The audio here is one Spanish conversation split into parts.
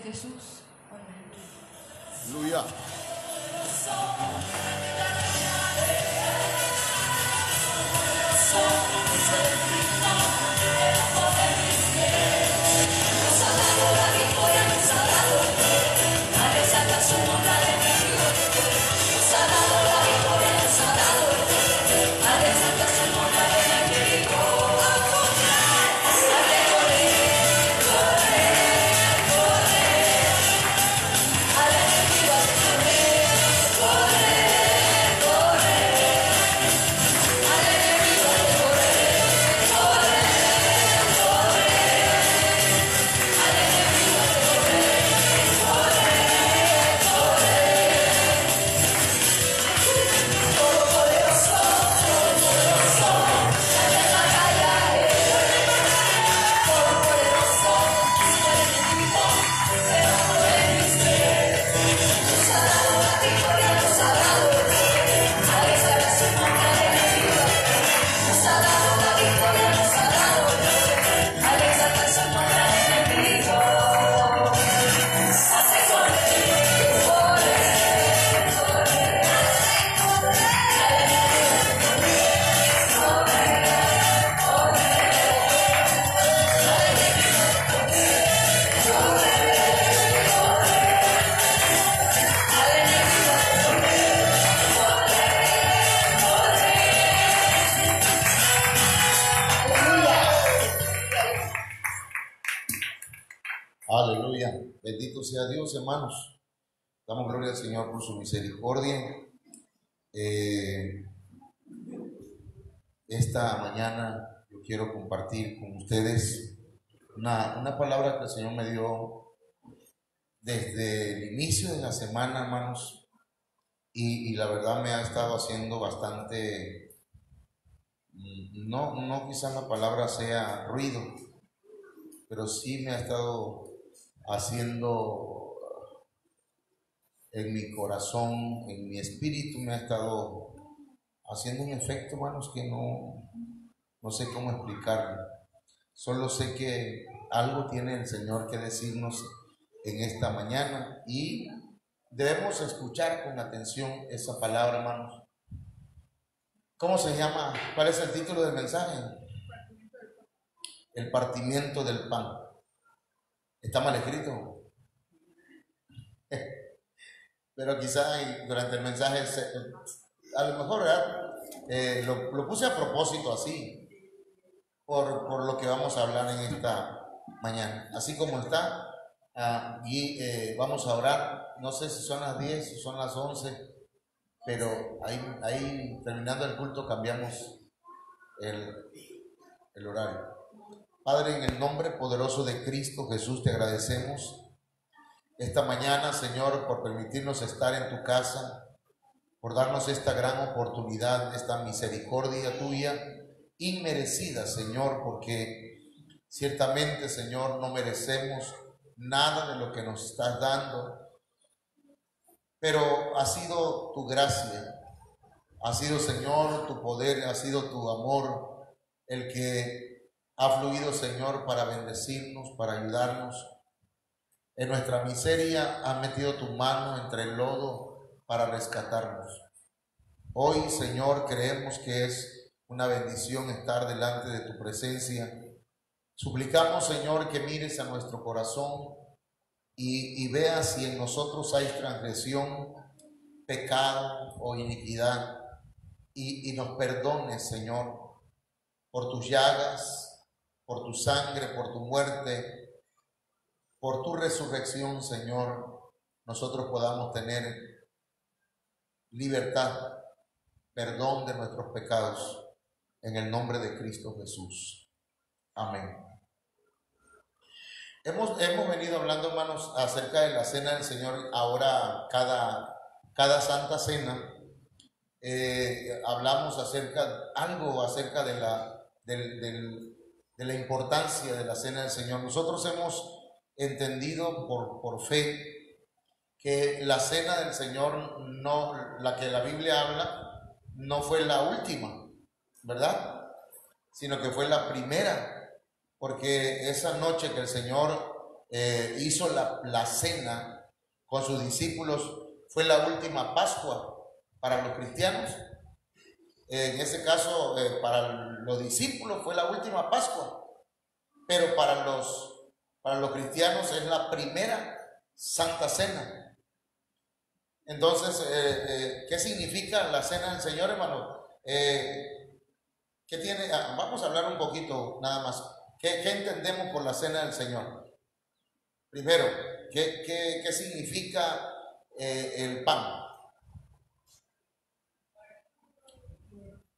Jesús. Aleluya. Aleluya. Bendito sea Dios, hermanos. Damos gloria al Señor por su misericordia. Esta mañana yo quiero compartir con ustedes una palabra que el Señor me dio desde el inicio de la semana, hermanos, y la verdad me ha estado haciendo bastante, no quizás la palabra sea ruido, pero sí me ha estado haciendo en mi corazón, en mi espíritu, me ha estado haciendo un efecto, hermanos, que no sé cómo explicarlo. Solo sé que algo tiene el Señor que decirnos en esta mañana y debemos escuchar con atención esa palabra, hermanos. ¿Cómo se llama? ¿Cuál es el título del mensaje? El partimiento del pan. ¿Está mal escrito? Pero quizá durante el mensaje, a lo mejor, ¿verdad? Lo puse a propósito así, por lo que vamos a hablar en esta mañana. Así como está, y vamos a orar. No sé si son las 10 o son las 11, pero ahí terminando el culto cambiamos el horario. Padre, en el nombre poderoso de Cristo Jesús, te agradecemos esta mañana, Señor, por permitirnos estar en tu casa, por darnos esta gran oportunidad, esta misericordia tuya, inmerecida, Señor, porque ciertamente, Señor, no merecemos nada de lo que nos estás dando, pero ha sido tu gracia, ha sido, Señor, tu poder, ha sido tu amor, el que ha fluido, Señor, para bendecirnos, para ayudarnos. En nuestra miseria has metido tu mano entre el lodo para rescatarnos. Hoy, Señor, creemos que es una bendición estar delante de tu presencia. Suplicamos, Señor, que mires a nuestro corazón y veas si en nosotros hay transgresión, pecado o iniquidad, y nos perdones, Señor, por tus llagas, por tu sangre, por tu muerte, por tu resurrección, Señor, nosotros podamos tener libertad, perdón de nuestros pecados, en el nombre de Cristo Jesús. Amén. Hemos venido hablando, hermanos, acerca de la cena del Señor. Ahora, cada Santa Cena, hablamos algo acerca de la importancia de la cena del Señor. Nosotros hemos entendido por fe que la cena del Señor, no, la que la Biblia habla, no fue la última, ¿verdad? Sino que fue la primera, porque esa noche que el Señor hizo la cena con sus discípulos. Fue la última Pascua para los cristianos. En ese caso, para los discípulos fue la última Pascua, pero para los cristianos es la primera Santa Cena. Entonces, ¿qué significa la Cena del Señor, hermano? ¿Qué tiene? Vamos a hablar un poquito nada más. ¿Qué entendemos por la Cena del Señor? Primero, ¿qué significa el pan?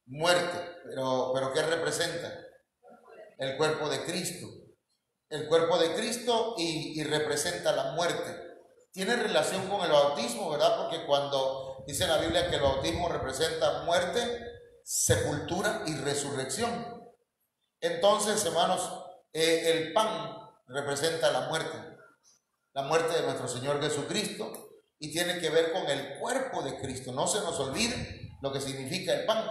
Muerte, pero ¿qué representa? El cuerpo de Cristo. El cuerpo de Cristo y representa la muerte. Tiene relación con el bautismo, ¿verdad? Porque cuando dice la Biblia que el bautismo representa muerte, sepultura y resurrección. Entonces, hermanos, el pan representa la muerte de nuestro Señor Jesucristo, y tiene que ver con el cuerpo de Cristo. No se nos olvide lo que significa el pan.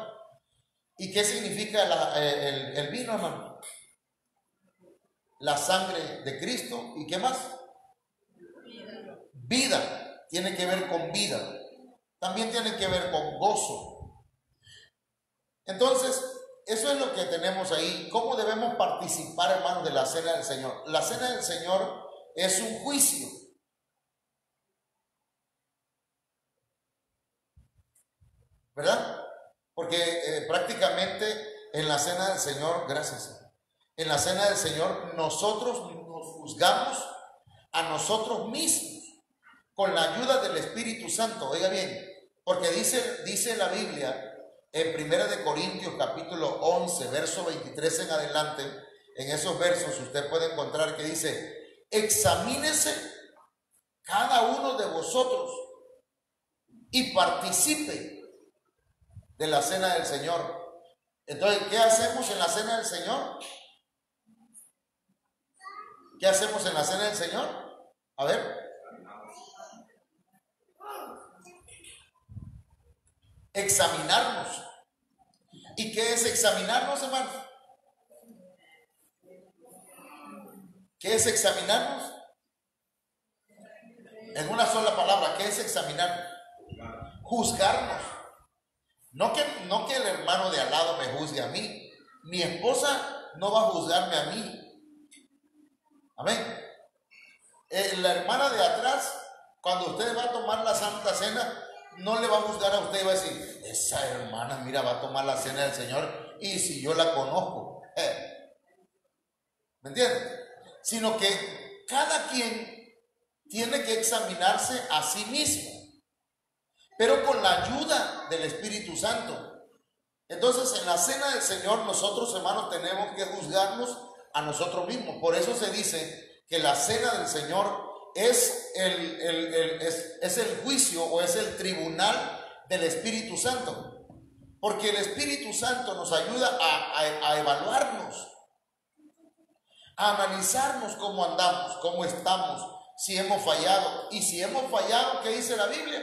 ¿Y qué significa el vino, hermano? La sangre de Cristo. ¿Y qué más? Vida. Tiene que ver con vida. También tiene que ver con gozo. Entonces, eso es lo que tenemos ahí. ¿Cómo debemos participar, hermanos, de la Cena del Señor? La Cena del Señor es un juicio. ¿Verdad? Porque prácticamente en la Cena del Señor, gracias, en la Cena del Señor nosotros nos juzgamos a nosotros mismos con la ayuda del Espíritu Santo. Oiga bien, porque dice la Biblia en 1 Corintios capítulo 11, verso 23 en adelante. En esos versos usted puede encontrar que dice: examínese cada uno de vosotros y participe de la Cena del Señor. Entonces, ¿qué hacemos en la Cena del Señor? ¿Qué hacemos en la Cena del Señor? A ver. Examinarnos. ¿Y qué es examinarnos, hermano? ¿Qué es examinarnos? En una sola palabra, ¿qué es examinar? Juzgarnos. No que el hermano de al lado me juzgue a mí. Mi esposa no va a juzgarme a mí. Amén. La hermana de atrás, cuando usted va a tomar la Santa Cena, no le va a juzgar a usted y va a decir: esa hermana, mira, va a tomar la Cena del Señor, y si yo la conozco. ¿Me entiende? Sino que cada quien tiene que examinarse a sí mismo, pero con la ayuda del Espíritu Santo. Entonces, en la Cena del Señor, nosotros, hermanos, tenemos que juzgarnos a nosotros mismos. Por eso se dice que la Cena del Señor es el juicio, o es el tribunal del Espíritu Santo. Porque el Espíritu Santo nos ayuda a evaluarnos, a analizarnos cómo andamos, cómo estamos, si hemos fallado. Y si hemos fallado, ¿qué dice la Biblia?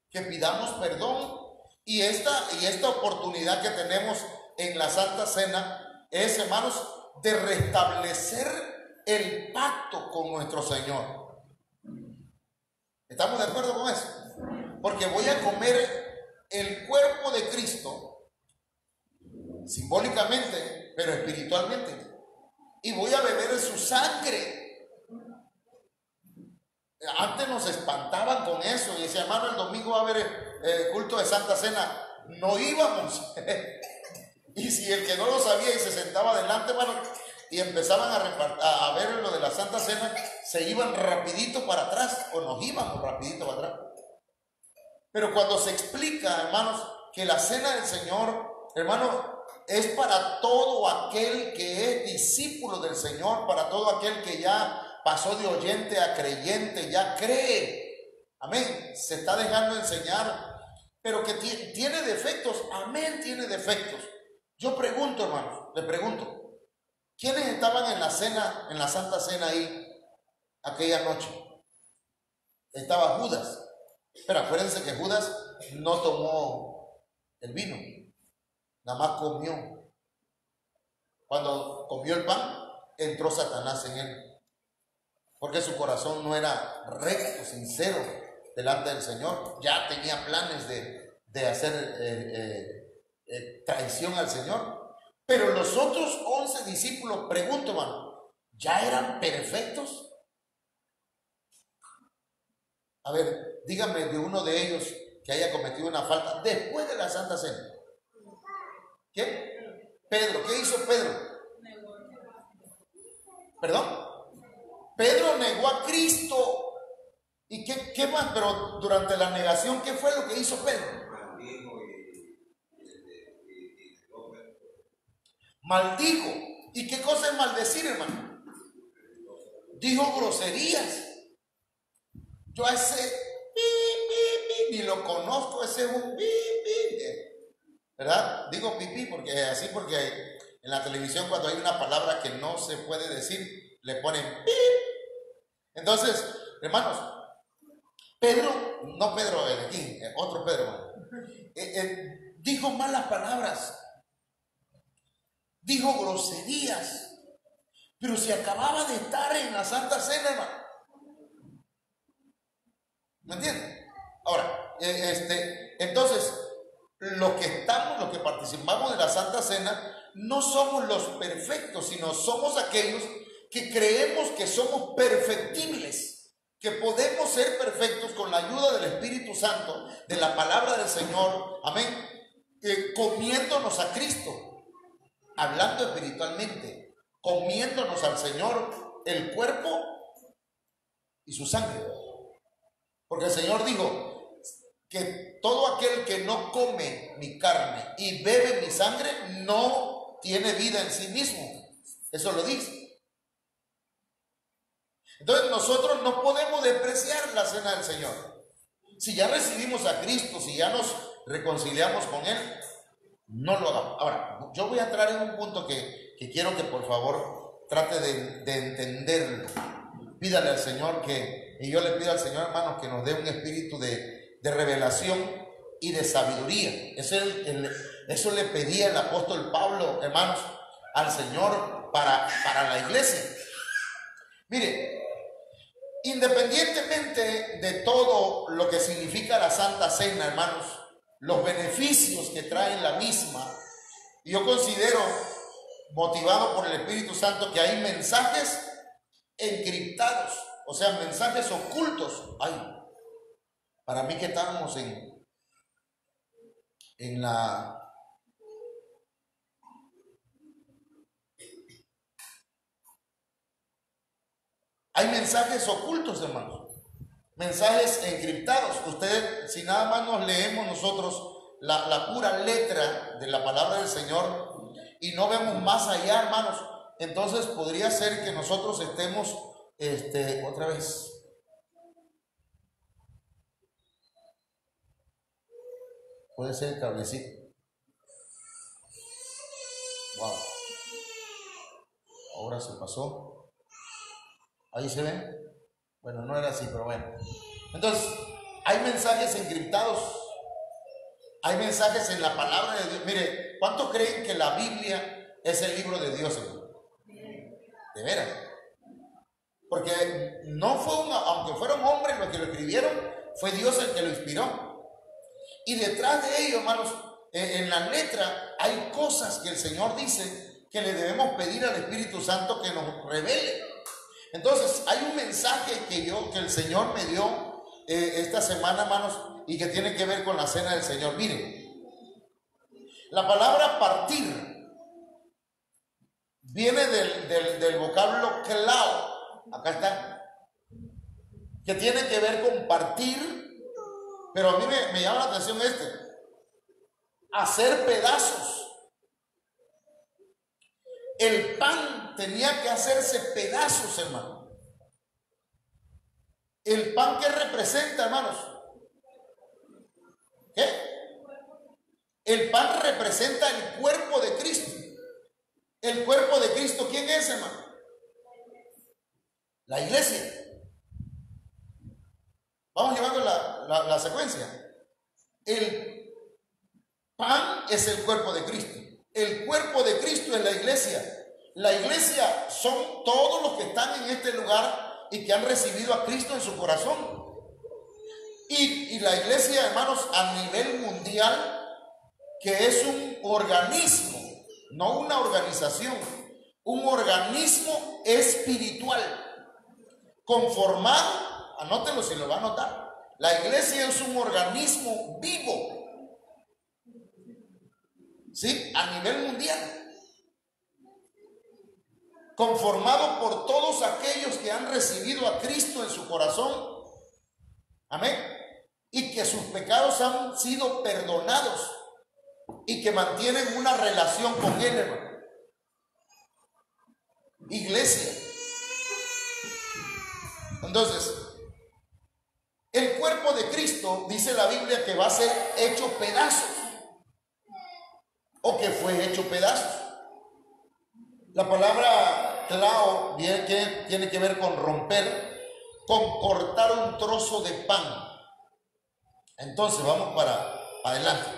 Que pidamos perdón. Y esta oportunidad que tenemos en la Santa Cena es, hermanos, de restablecer el pacto con nuestro Señor. ¿Estamos de acuerdo con eso? Porque voy a comer el cuerpo de Cristo simbólicamente, pero espiritualmente, y voy a beber su sangre. Antes nos espantaban con eso y decían: hermano, el domingo va a haber culto de Santa Cena. No íbamos. Y si el que no lo sabía y se sentaba adelante, hermano, y empezaban a ver lo de la Santa Cena, se iban rapidito para atrás, o nos íbamos rapidito para atrás. Pero cuando se explica, hermanos, que la Cena del Señor, hermano, es para todo aquel que es discípulo del Señor, para todo aquel que ya pasó de oyente a creyente, ya cree. Amén. Se está dejando enseñar, pero que tiene defectos. Amén, tiene defectos. Yo pregunto, hermanos, le pregunto: ¿quiénes estaban en la cena, en la Santa Cena ahí aquella noche? Estaba Judas. Pero acuérdense que Judas no tomó el vino, nada más comió. Cuando comió el pan, entró Satanás en él. porque su corazón no era recto, sincero delante del Señor. Ya tenía planes de hacer traición al Señor. Pero los otros 11 discípulos, pregunto, hermano, ¿ya eran perfectos? A ver, dígame de uno de ellos que haya cometido una falta después de la Santa Cena. ¿Quién? Pedro. ¿Qué hizo Pedro? ¿Perdón? Pedro negó a Cristo. ¿Y qué más? Pero durante la negación, ¿qué fue lo que hizo Pedro? Maldijo. ¿Y qué cosa es maldecir, hermano? Dijo groserías. Yo a ese ni lo conozco, ese es un ¿verdad? Digo pipí porque en la televisión cuando hay una palabra que no se puede decir, le ponen pip. Entonces, hermanos, Pedro, no Pedro el aquí, otro Pedro, dijo malas palabras, dijo groserías, pero se acababa de estar en la Santa Cena, hermano. ¿Me entienden? Ahora, entonces, los que participamos de la Santa Cena, no somos los perfectos, sino somos aquellos que creemos que somos perfectibles, que podemos ser perfectos con la ayuda del Espíritu Santo, de la palabra del Señor, amén, comiéndonos a Cristo, hablando espiritualmente, comiéndonos al Señor el cuerpo y su sangre. Porque el Señor dijo que todo aquel que no come mi carne y bebe mi sangre no tiene vida en sí mismo. Eso lo dice. Entonces nosotros no podemos despreciar la cena del Señor. Si ya recibimos a Cristo, si ya nos reconciliamos con Él, no lo hagamos. Ahora, yo voy a entrar en un punto que quiero que por favor trate de entenderlo. Pídale al Señor y yo le pido al Señor, hermanos, que nos dé un espíritu de revelación y de sabiduría. Eso le pedía el apóstol Pablo, hermanos, al Señor para la iglesia. Mire, independientemente de todo lo que significa la Santa Cena, hermanos, los beneficios que trae la misma, yo considero, motivado por el Espíritu Santo, que hay mensajes encriptados, o sea, mensajes ocultos. Ay, para mí que estamos en la hay mensajes ocultos, hermanos, mensajes encriptados. Ustedes, si nada más nos leemos nosotros la pura letra de la palabra del Señor y no vemos más allá, hermanos, entonces podría ser que nosotros estemos otra vez. Puede ser el cablecito. Wow. Ahora se pasó. Ahí se ve. Bueno, no era así, pero bueno. Entonces, hay mensajes encriptados. Hay mensajes en la palabra de Dios. Mire, ¿cuántos creen que la Biblia es el libro de Dios, hermano? De veras. Porque no fue aunque fueron hombres los que lo escribieron, fue Dios el que lo inspiró. Y detrás de ello, hermanos, en la letra hay cosas que el Señor dice que le debemos pedir al Espíritu Santo que nos revele. Entonces, hay un mensaje que el Señor me dio esta semana, hermanos, y que tiene que ver con la cena del Señor. Miren, la palabra partir viene del vocablo clau. Acá está, que tiene que ver con partir, pero a mí me llama la atención hacer pedazos. El pan tenía que hacerse pedazos, hermano. El pan, ¿qué representa, hermanos? ¿Qué? El pan representa el cuerpo de Cristo. El cuerpo de Cristo, ¿quién es, hermano? La iglesia. Vamos llevando la secuencia. El pan es el cuerpo de Cristo. El cuerpo de Cristo es la iglesia. La iglesia son todos los que están en este lugar y que han recibido a Cristo en su corazón. Y la iglesia, hermanos, a nivel mundial, que es un organismo, no una organización, un organismo espiritual, conformado, anótenlo si lo va a anotar, la iglesia es un organismo vivo, ¿sí? A nivel mundial, conformado por todos aquellos que han recibido a Cristo en su corazón, amén, y que sus pecados han sido perdonados y que mantienen una relación con Él, hermano. Iglesia. Entonces, el cuerpo de Cristo, dice la Biblia, que va a ser hecho pedazos, o que fue hecho pedazos. La palabra clao tiene que ver con romper, con cortar un trozo de pan. Entonces, vamos para adelante.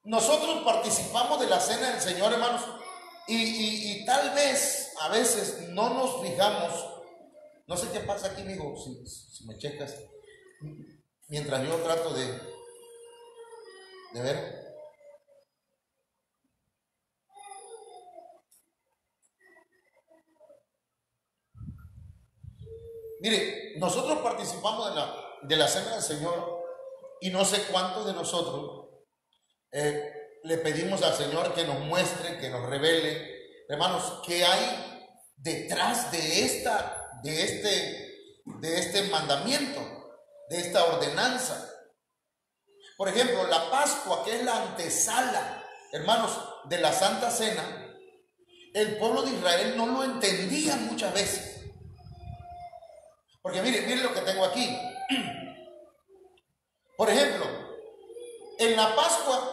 Nosotros participamos de la cena del Señor, hermanos, y tal vez a veces no nos fijamos. No sé qué pasa aquí, amigo, si me checas, mientras yo trato de ver. Mire, nosotros participamos de la cena del Señor, y no sé cuántos de nosotros le pedimos al Señor que nos muestre, que nos revele, hermanos, qué hay detrás de este mandamiento, de esta ordenanza. Por ejemplo, la Pascua, que es la antesala, hermanos, de la Santa Cena, el pueblo de Israel no lo entendía muchas veces. Porque miren lo que tengo aquí. Por ejemplo, en la Pascua,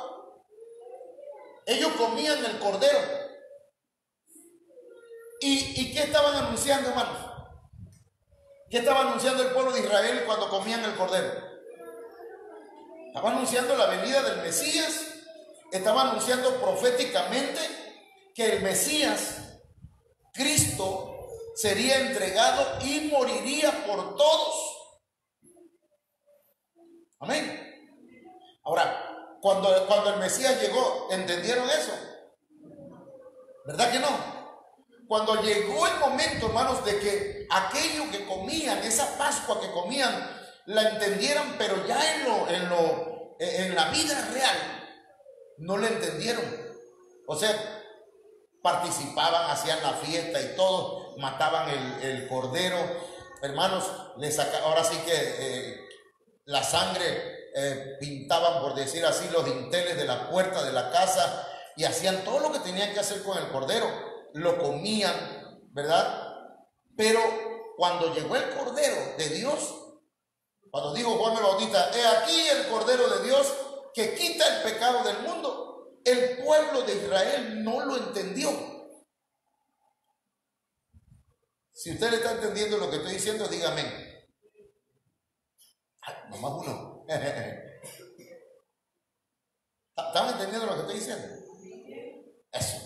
ellos comían el cordero. ¿Y qué estaban anunciando, hermanos? ¿Qué estaba anunciando el pueblo de Israel cuando comían el cordero? Estaba anunciando la venida del Mesías. Estaba anunciando proféticamente que el Mesías, Cristo, sería entregado y moriría por todos. Amén. Ahora, cuando el Mesías llegó, ¿entendieron eso? ¿Verdad que no? Cuando llegó el momento, hermanos, de que aquello que comían, esa Pascua que comían, la entendieran, pero ya en la vida real, no la entendieron. O sea, participaban, hacían la fiesta y todo, mataban el cordero, hermanos, ahora sí que la sangre, pintaban, por decir así, los dinteles de la puerta de la casa, y hacían todo lo que tenían que hacer con el cordero, lo comían, ¿verdad? Pero cuando llegó el cordero de Dios, cuando dijo Juan el Bautista, he aquí el cordero de Dios que quita el pecado del mundo, el pueblo de Israel no lo entendió. Si usted le está entendiendo lo que estoy diciendo, dígame. Nomás uno. ¿Están entendiendo lo que estoy diciendo? Eso.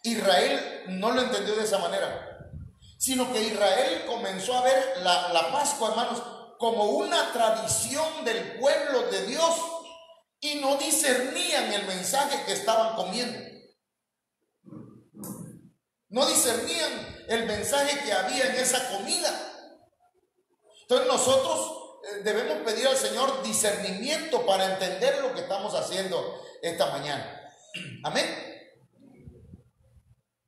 Israel no lo entendió de esa manera, sino que Israel comenzó a ver la Pascua, hermanos, como una tradición del pueblo de Dios, y no discernían el mensaje que estaban comiendo. No discernían el mensaje que había en esa comida. Entonces nosotros debemos pedir al Señor discernimiento para entender lo que estamos haciendo esta mañana. Amén.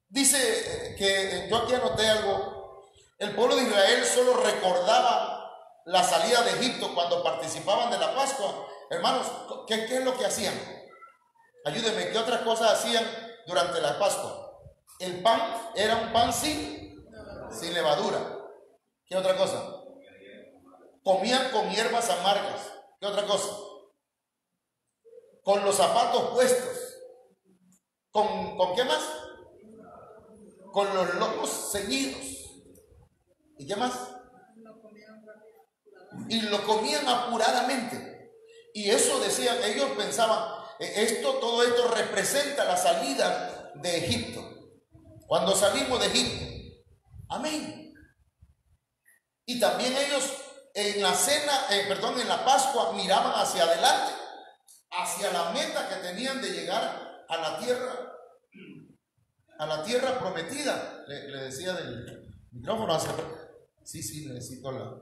Dice que yo aquí anoté algo. El pueblo de Israel solo recordaba la salida de Egipto cuando participaban de la Pascua. Hermanos, ¿qué es lo que hacían? Ayúdenme, ¿qué otras cosas hacían durante la Pascua? El pan era un pan sin levadura. ¿Qué otra cosa? Comían con hierbas amargas. ¿Qué otra cosa? Con los zapatos puestos. ¿Con qué más? Con los lomos ceñidos. ¿Y qué más? Y lo comían apuradamente. Y eso decían, ellos pensaban, todo esto representa la salida de Egipto. Cuando salimos de Egipto. Amén. Y también ellos en la cena, en la Pascua, miraban hacia adelante, hacia la meta que tenían de llegar a la tierra prometida. Le decía del micrófono hacia... Sí, necesito la...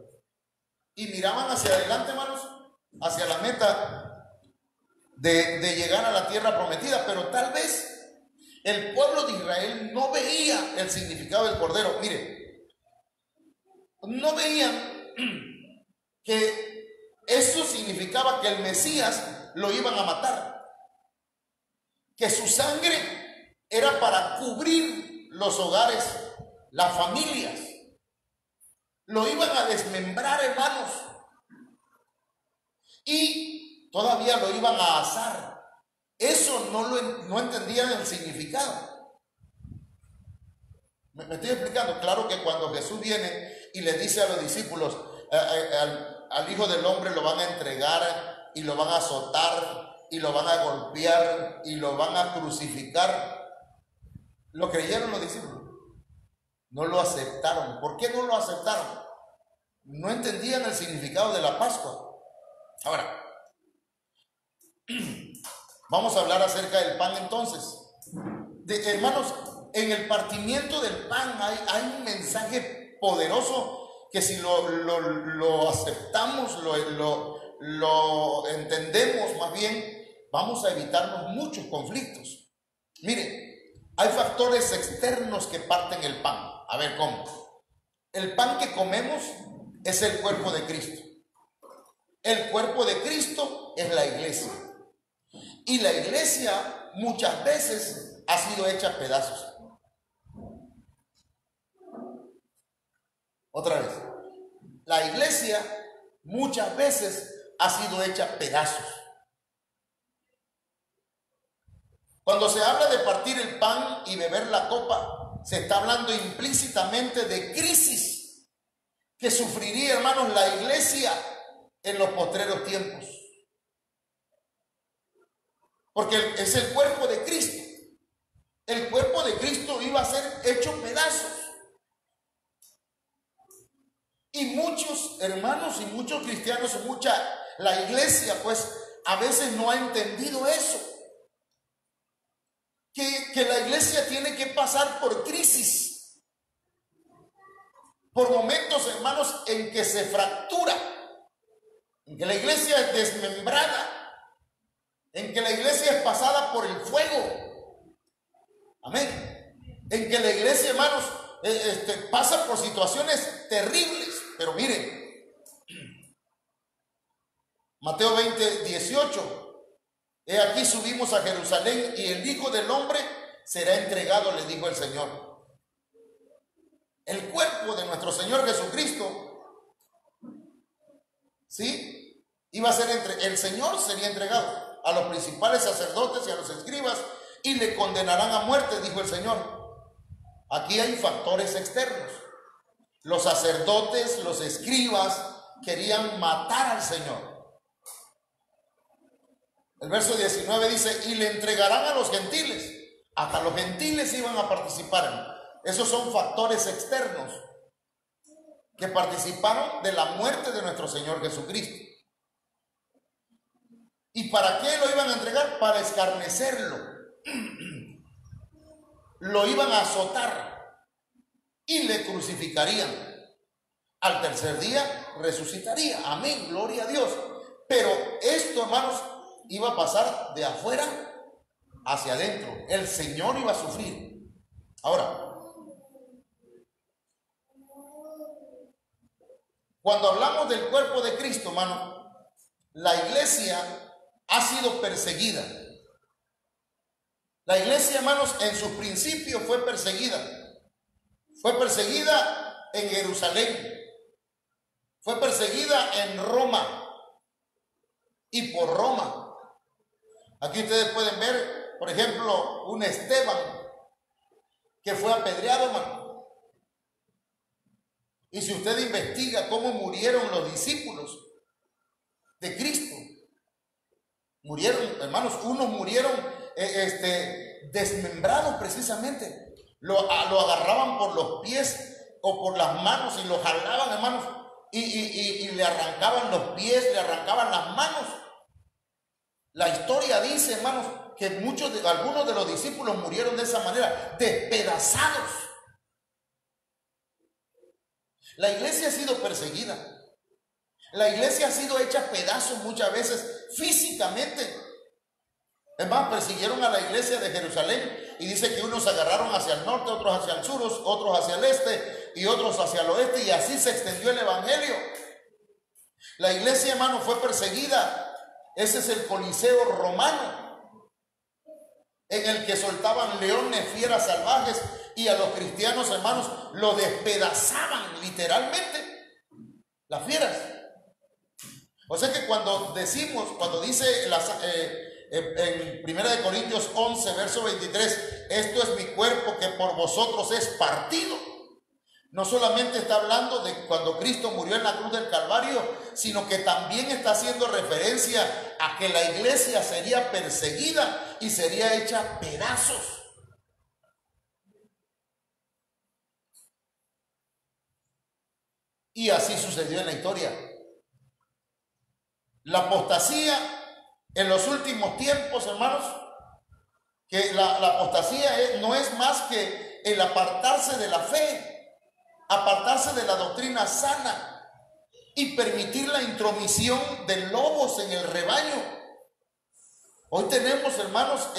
Y miraban hacia adelante, hermanos, hacia la meta de llegar a la tierra prometida, pero tal vez el pueblo de Israel no veía el significado del Cordero. Mire, no veían que eso significaba que el Mesías lo iban a matar, que su sangre era para cubrir los hogares, las familias. Lo iban a desmembrar, hermanos, y todavía lo iban a asar. Eso no entendían el significado. ¿Me estoy explicando? Claro que cuando Jesús viene y le dice a los discípulos, al Hijo del Hombre lo van a entregar y lo van a azotar y lo van a golpear y lo van a crucificar, ¿lo creyeron los discípulos? No lo aceptaron. ¿Por qué no lo aceptaron? No entendían el significado de la Pascua. Ahora, vamos a hablar acerca del pan entonces. Hermanos, en el partimiento del pan hay un mensaje poderoso que si lo aceptamos, lo entendemos más bien, vamos a evitarnos muchos conflictos. Mire, hay factores externos que parten el pan. A ver, ¿cómo? El pan que comemos es el cuerpo de Cristo. El cuerpo de Cristo es la iglesia. Y la iglesia muchas veces ha sido hecha a pedazos. Otra vez. La iglesia muchas veces ha sido hecha a pedazos. Cuando se habla de partir el pan y beber la copa, se está hablando implícitamente de crisis que sufriría, hermanos, la iglesia en los postreros tiempos. Porque es el cuerpo de Cristo. El cuerpo de Cristo iba a ser hecho pedazos. Y muchos hermanos y muchos cristianos, la iglesia pues a veces no ha entendido eso. Que la iglesia tiene que pasar por crisis, por momentos, hermanos, en que se fractura, en que la iglesia es desmembrada, en que la iglesia es pasada por el fuego. Amén. En que la iglesia, hermanos, pasa por situaciones terribles. Pero miren, Mateo 20, 18. He aquí subimos a Jerusalén y el Hijo del Hombre será entregado, le dijo el Señor. El cuerpo de nuestro Señor Jesucristo, ¿sí? Iba a ser el Señor sería entregado a los principales sacerdotes y a los escribas y le condenarán a muerte, dijo el Señor. Aquí hay factores externos. Los sacerdotes, los escribas querían matar al Señor. El verso 19 dice, y le entregarán a los gentiles. Hasta los gentiles iban a participar. Esos son factores externos que participaron de la muerte de nuestro Señor Jesucristo. ¿Y para qué lo iban a entregar? Para escarnecerlo. Lo iban a azotar y le crucificarían. Al tercer día resucitaría. Amén, gloria a Dios. Pero esto, hermanos, iba a pasar de afuera hacia adentro. El Señor iba a sufrir. Ahora, cuando hablamos del cuerpo de Cristo, hermano, la iglesia ha sido perseguida. La iglesia, hermanos, en sus principios fue perseguida. Fue perseguida en Jerusalén. Fue perseguida en Roma y por Roma. Aquí ustedes pueden ver, por ejemplo, un Esteban que fue apedreado, hermano. Y si usted investiga cómo murieron los discípulos de Cristo, murieron, hermanos, unos murieron desmembrados precisamente. Lo agarraban por los pies o por las manos y lo jalaban, hermanos, y le arrancaban los pies, le arrancaban las manos. La historia dice, hermanos, que algunos de los discípulos murieron de esa manera, despedazados. La iglesia ha sido perseguida. La iglesia ha sido hecha pedazos muchas veces físicamente. Es más, persiguieron a la iglesia de Jerusalén y dice que unos se agarraron hacia el norte, otros hacia el sur, otros hacia el este y otros hacia el oeste, y así se extendió el evangelio. La iglesia, hermano, fue perseguida. Ese es el Coliseo romano, en el que soltaban leones, fieras salvajes, y a los cristianos, hermanos, lo despedazaban literalmente las fieras. O sea que cuando dice en 1 Corintios 11, verso 23, esto es mi cuerpo que por vosotros es partido, no solamente está hablando de cuando Cristo murió en la cruz del Calvario, sino que también está haciendo referencia a que la iglesia sería perseguida y sería hecha pedazos. Y así sucedió en la historia. La apostasía en los últimos tiempos, hermanos, que la apostasía no es más que el apartarse de la fe, apartarse de la doctrina sana y permitir la intromisión de lobos en el rebaño. Hoy tenemos, hermanos,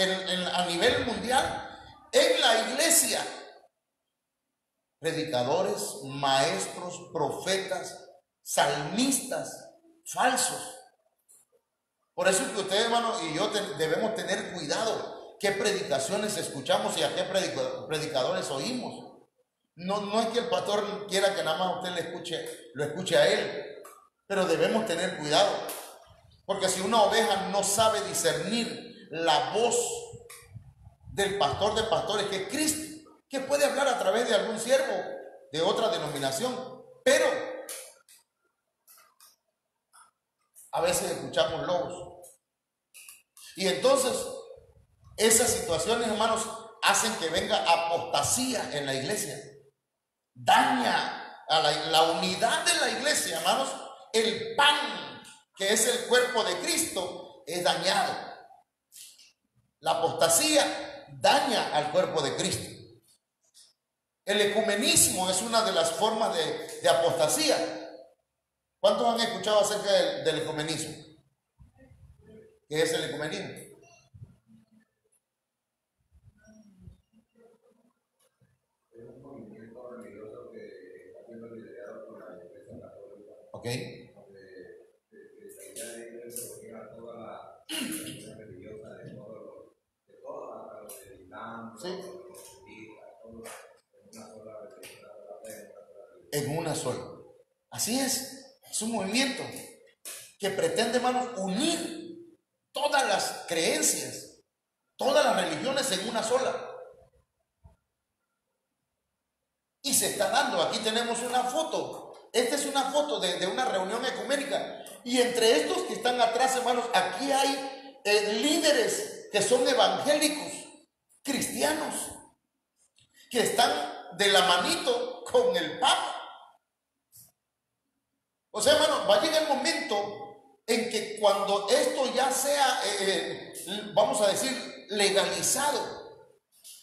a nivel mundial, en la iglesia, predicadores, maestros, profetas, salmistas, falsos. Por eso es que ustedes, hermanos, y yo debemos tener cuidado qué predicaciones escuchamos y a qué predicadores oímos. No es que el pastor quiera que nada más usted lo escuche a él, pero debemos tener cuidado, porque si una oveja no sabe discernir la voz del pastor de pastores, que es Cristo, que puede hablar a través de algún siervo de otra denominación, pero a veces escuchamos lobos. Y entonces esas situaciones, hermanos, hacen que venga apostasía en la iglesia. Daña a la unidad de la iglesia, hermanos. El pan, que es el cuerpo de Cristo, es dañado. La apostasía daña al cuerpo de Cristo. El ecumenismo es una de las formas de apostasía. ¿Cuántos han escuchado acerca del ecumenismo? ¿Qué es el ecumenismo? Ok. Sí. En una sola. Así es un movimiento que pretende, hermanos, unir todas las creencias, todas las religiones en una sola. Y se está dando. Aquí tenemos una foto. Esta es una foto de una reunión ecuménica. Y entre estos que están atrás, hermanos, aquí hay líderes que son evangélicos, cristianos, que están de la manito con el Papa. O sea, hermano, va a llegar el momento en que cuando esto ya sea, vamos a decir, legalizado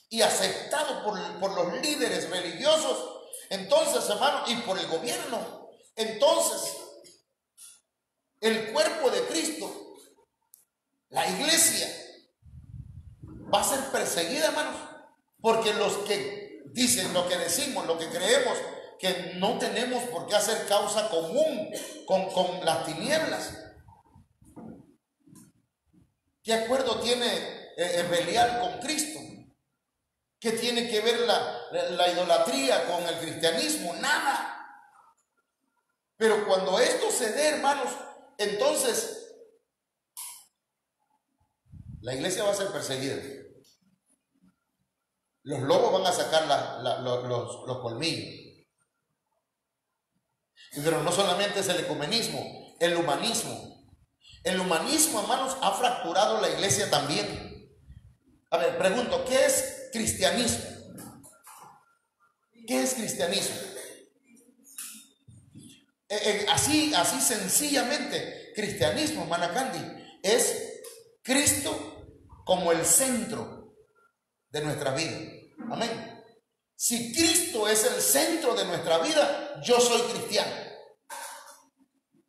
y aceptado por los líderes religiosos, entonces, hermano, y por el gobierno, entonces el cuerpo de Cristo, la iglesia, va a ser perseguida, hermanos, porque los que dicen, lo que decimos, lo que creemos, que no tenemos por qué hacer causa común con las tinieblas. ¿Qué acuerdo tiene Belial con Cristo? ¿Qué tiene que ver la idolatría con el cristianismo? Nada. Pero cuando esto se dé, hermanos, entonces la iglesia va a ser perseguida. Los lobos van a sacar los colmillos. Pero no solamente es el ecumenismo, el humanismo. El humanismo, hermanos, ha fracturado la iglesia también. A ver, pregunto, ¿qué es cristianismo? ¿Qué es cristianismo? Así sencillamente, cristianismo, Manacandi, es Cristo como el centro de nuestra vida. Amén. Si Cristo es el centro de nuestra vida, yo soy cristiano.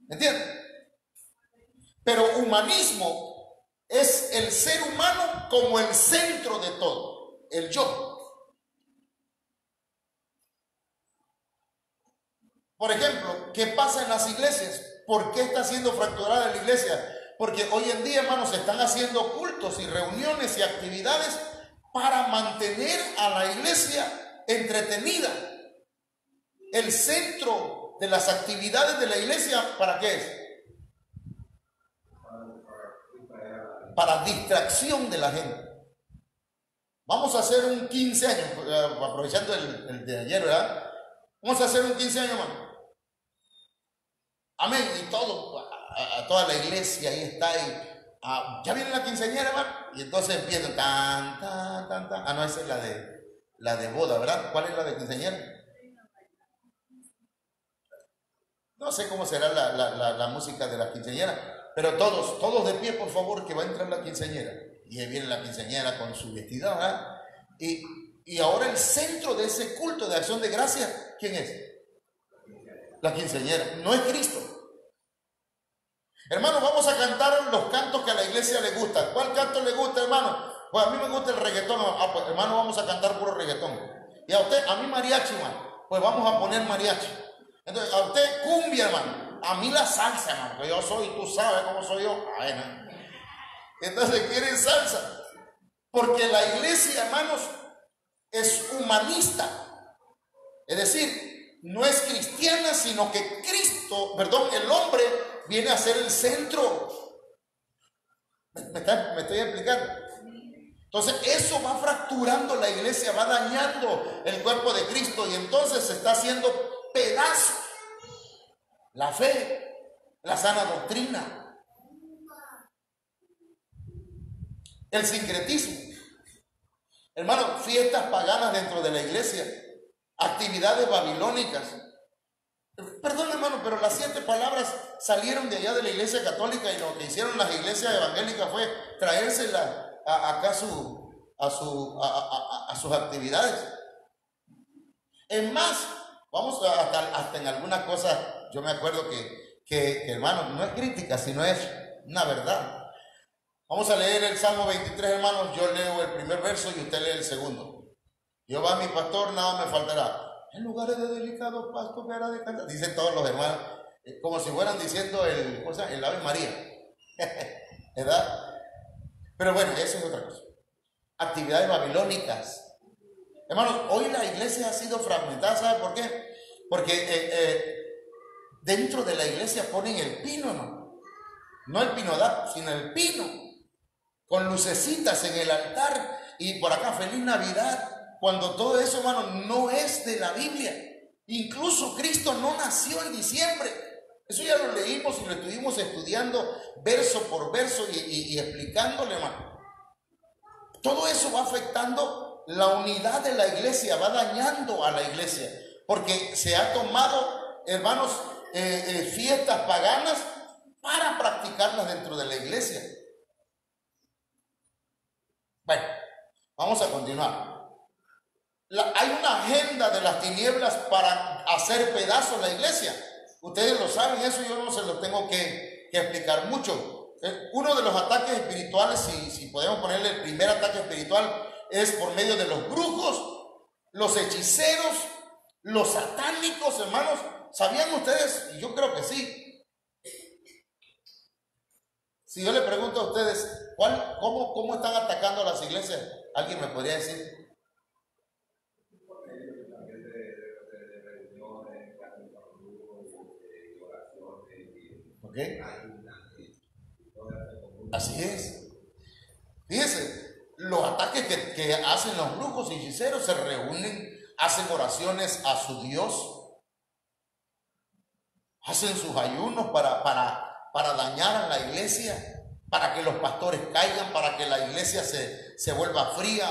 ¿Me entienden? Pero humanismo es el ser humano como el centro de todo, el yo. Por ejemplo, ¿qué pasa en las iglesias? ¿Por qué está siendo fracturada la iglesia? Porque hoy en día, hermanos, se están haciendo cultos y reuniones y actividades para mantener a la iglesia entretenida. El centro de las actividades de la iglesia, ¿para qué es? Para distracción de la gente. Vamos a hacer un 15 años, aprovechando el de ayer, ¿verdad? Vamos a hacer un 15 años, hermano. Amén. Y todo, a toda la iglesia ahí está. Ya viene la quinceañera, hermano. Y entonces empiezan tan, tan, tan, tan. Ah, no, esa es la de boda, ¿verdad? ¿Cuál es la de quinceañera? No sé cómo será la música de la quinceañera. Pero todos de pie, por favor, que va a entrar la quinceañera. Y ahí viene la quinceañera con su vestido, ¿verdad? Y ahora el centro de ese culto de acción de gracia, ¿quién es? La quinceañera, no es Cristo. Hermano, vamos a cantar los cantos que a la iglesia le gustan. ¿Cuál canto le gusta, hermano? Pues a mí me gusta el reggaetón. Ah, pues hermano, vamos a cantar puro reggaetón. Y a usted, a mí mariachi, hermano. Pues vamos a poner mariachi. Entonces, a usted cumbia, hermano. A mí la salsa, hermano, que yo soy, tú sabes cómo soy yo. Ay, no. Entonces quieren salsa. Porque la iglesia, hermanos, es humanista. Es decir, no es cristiana, sino que Cristo, perdón, el hombre viene a ser el centro. ¿Me estoy explicando? Entonces eso va fracturando la iglesia, va dañando el cuerpo de Cristo y entonces se está haciendo pedazos la fe, la sana doctrina, el sincretismo. Hermano, fiestas paganas dentro de la iglesia, actividades babilónicas. Perdón, hermano, pero las 7 palabras salieron de allá de la iglesia católica y lo que hicieron las iglesias evangélicas fue traérselas acá a sus actividades. Es más, vamos hasta en algunas cosas. Yo me acuerdo que hermano, no es crítica, sino es una verdad. Vamos a leer el Salmo 23, hermanos. Yo leo el primer verso y usted lee el segundo. Jehová mi pastor, nada me faltará. En lugares de delicado pasto me hará descansar. Dicen todos los hermanos, como si fueran diciendo el Ave María. ¿Verdad? Pero bueno, eso es otra cosa. Actividades babilónicas. Hermanos, hoy la iglesia ha sido fragmentada. ¿Sabe por qué? Porque dentro de la iglesia ponen el pino, ¿no? No el pinodar, sino el pino. Con lucecitas en el altar. Y por acá, feliz Navidad. Cuando todo eso, hermano, no es de la Biblia. Incluso Cristo no nació en diciembre. Eso ya lo leímos y lo estuvimos estudiando verso por verso y explicándole, hermano. Todo eso va afectando la unidad de la iglesia, va dañando a la iglesia. Porque se ha tomado, hermanos, fiestas paganas para practicarlas dentro de la iglesia. Bueno, vamos a continuar. Hay una agenda de las tinieblas para hacer pedazos la iglesia. Ustedes lo saben, eso yo no se lo tengo que explicar mucho. Uno de los ataques espirituales, si podemos ponerle el primer ataque espiritual, es por medio de los brujos, los hechiceros, los satánicos, hermanos. ¿Sabían ustedes? Y yo creo que sí. Si yo le pregunto a ustedes, ¿cómo están atacando a las iglesias? ¿Alguien me podría decir? ¿Ok? Así es. Fíjense, los ataques que hacen los brujos y hechiceros, se reúnen, hacen oraciones a su Dios, hacen sus ayunos para dañar a la iglesia, para que los pastores caigan, para que la iglesia se vuelva fría.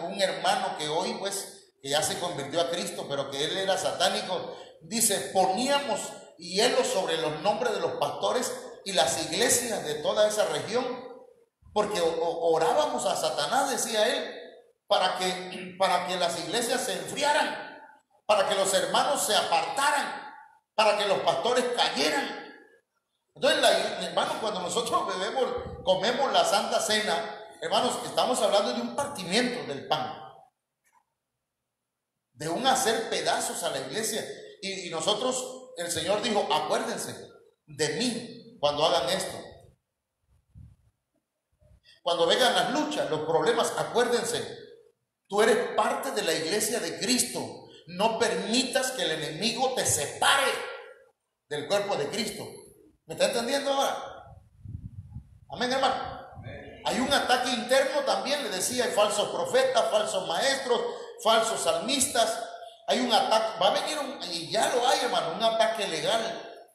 Un hermano que hoy pues que ya se convirtió a Cristo, pero que él era satánico, dice, poníamos hielo sobre los nombres de los pastores y las iglesias de toda esa región, porque orábamos a Satanás, decía él, para que las iglesias se enfriaran, para que los hermanos se apartaran, para que los pastores cayeran. Entonces, hermanos, cuando nosotros comemos la Santa Cena, hermanos, estamos hablando de un partimiento del pan, de un hacer pedazos a la iglesia. Y nosotros, el Señor dijo, acuérdense de mí cuando hagan esto. Cuando vengan las luchas, los problemas, acuérdense, tú eres parte de la iglesia de Cristo. No permitas que el enemigo te separe del cuerpo de Cristo. ¿Me está entendiendo ahora? Amén, hermano. Hay un ataque interno también, le decía, hay falsos profetas, falsos maestros, falsos salmistas. Hay un ataque, va a venir y ya lo hay, hermano, un ataque legal.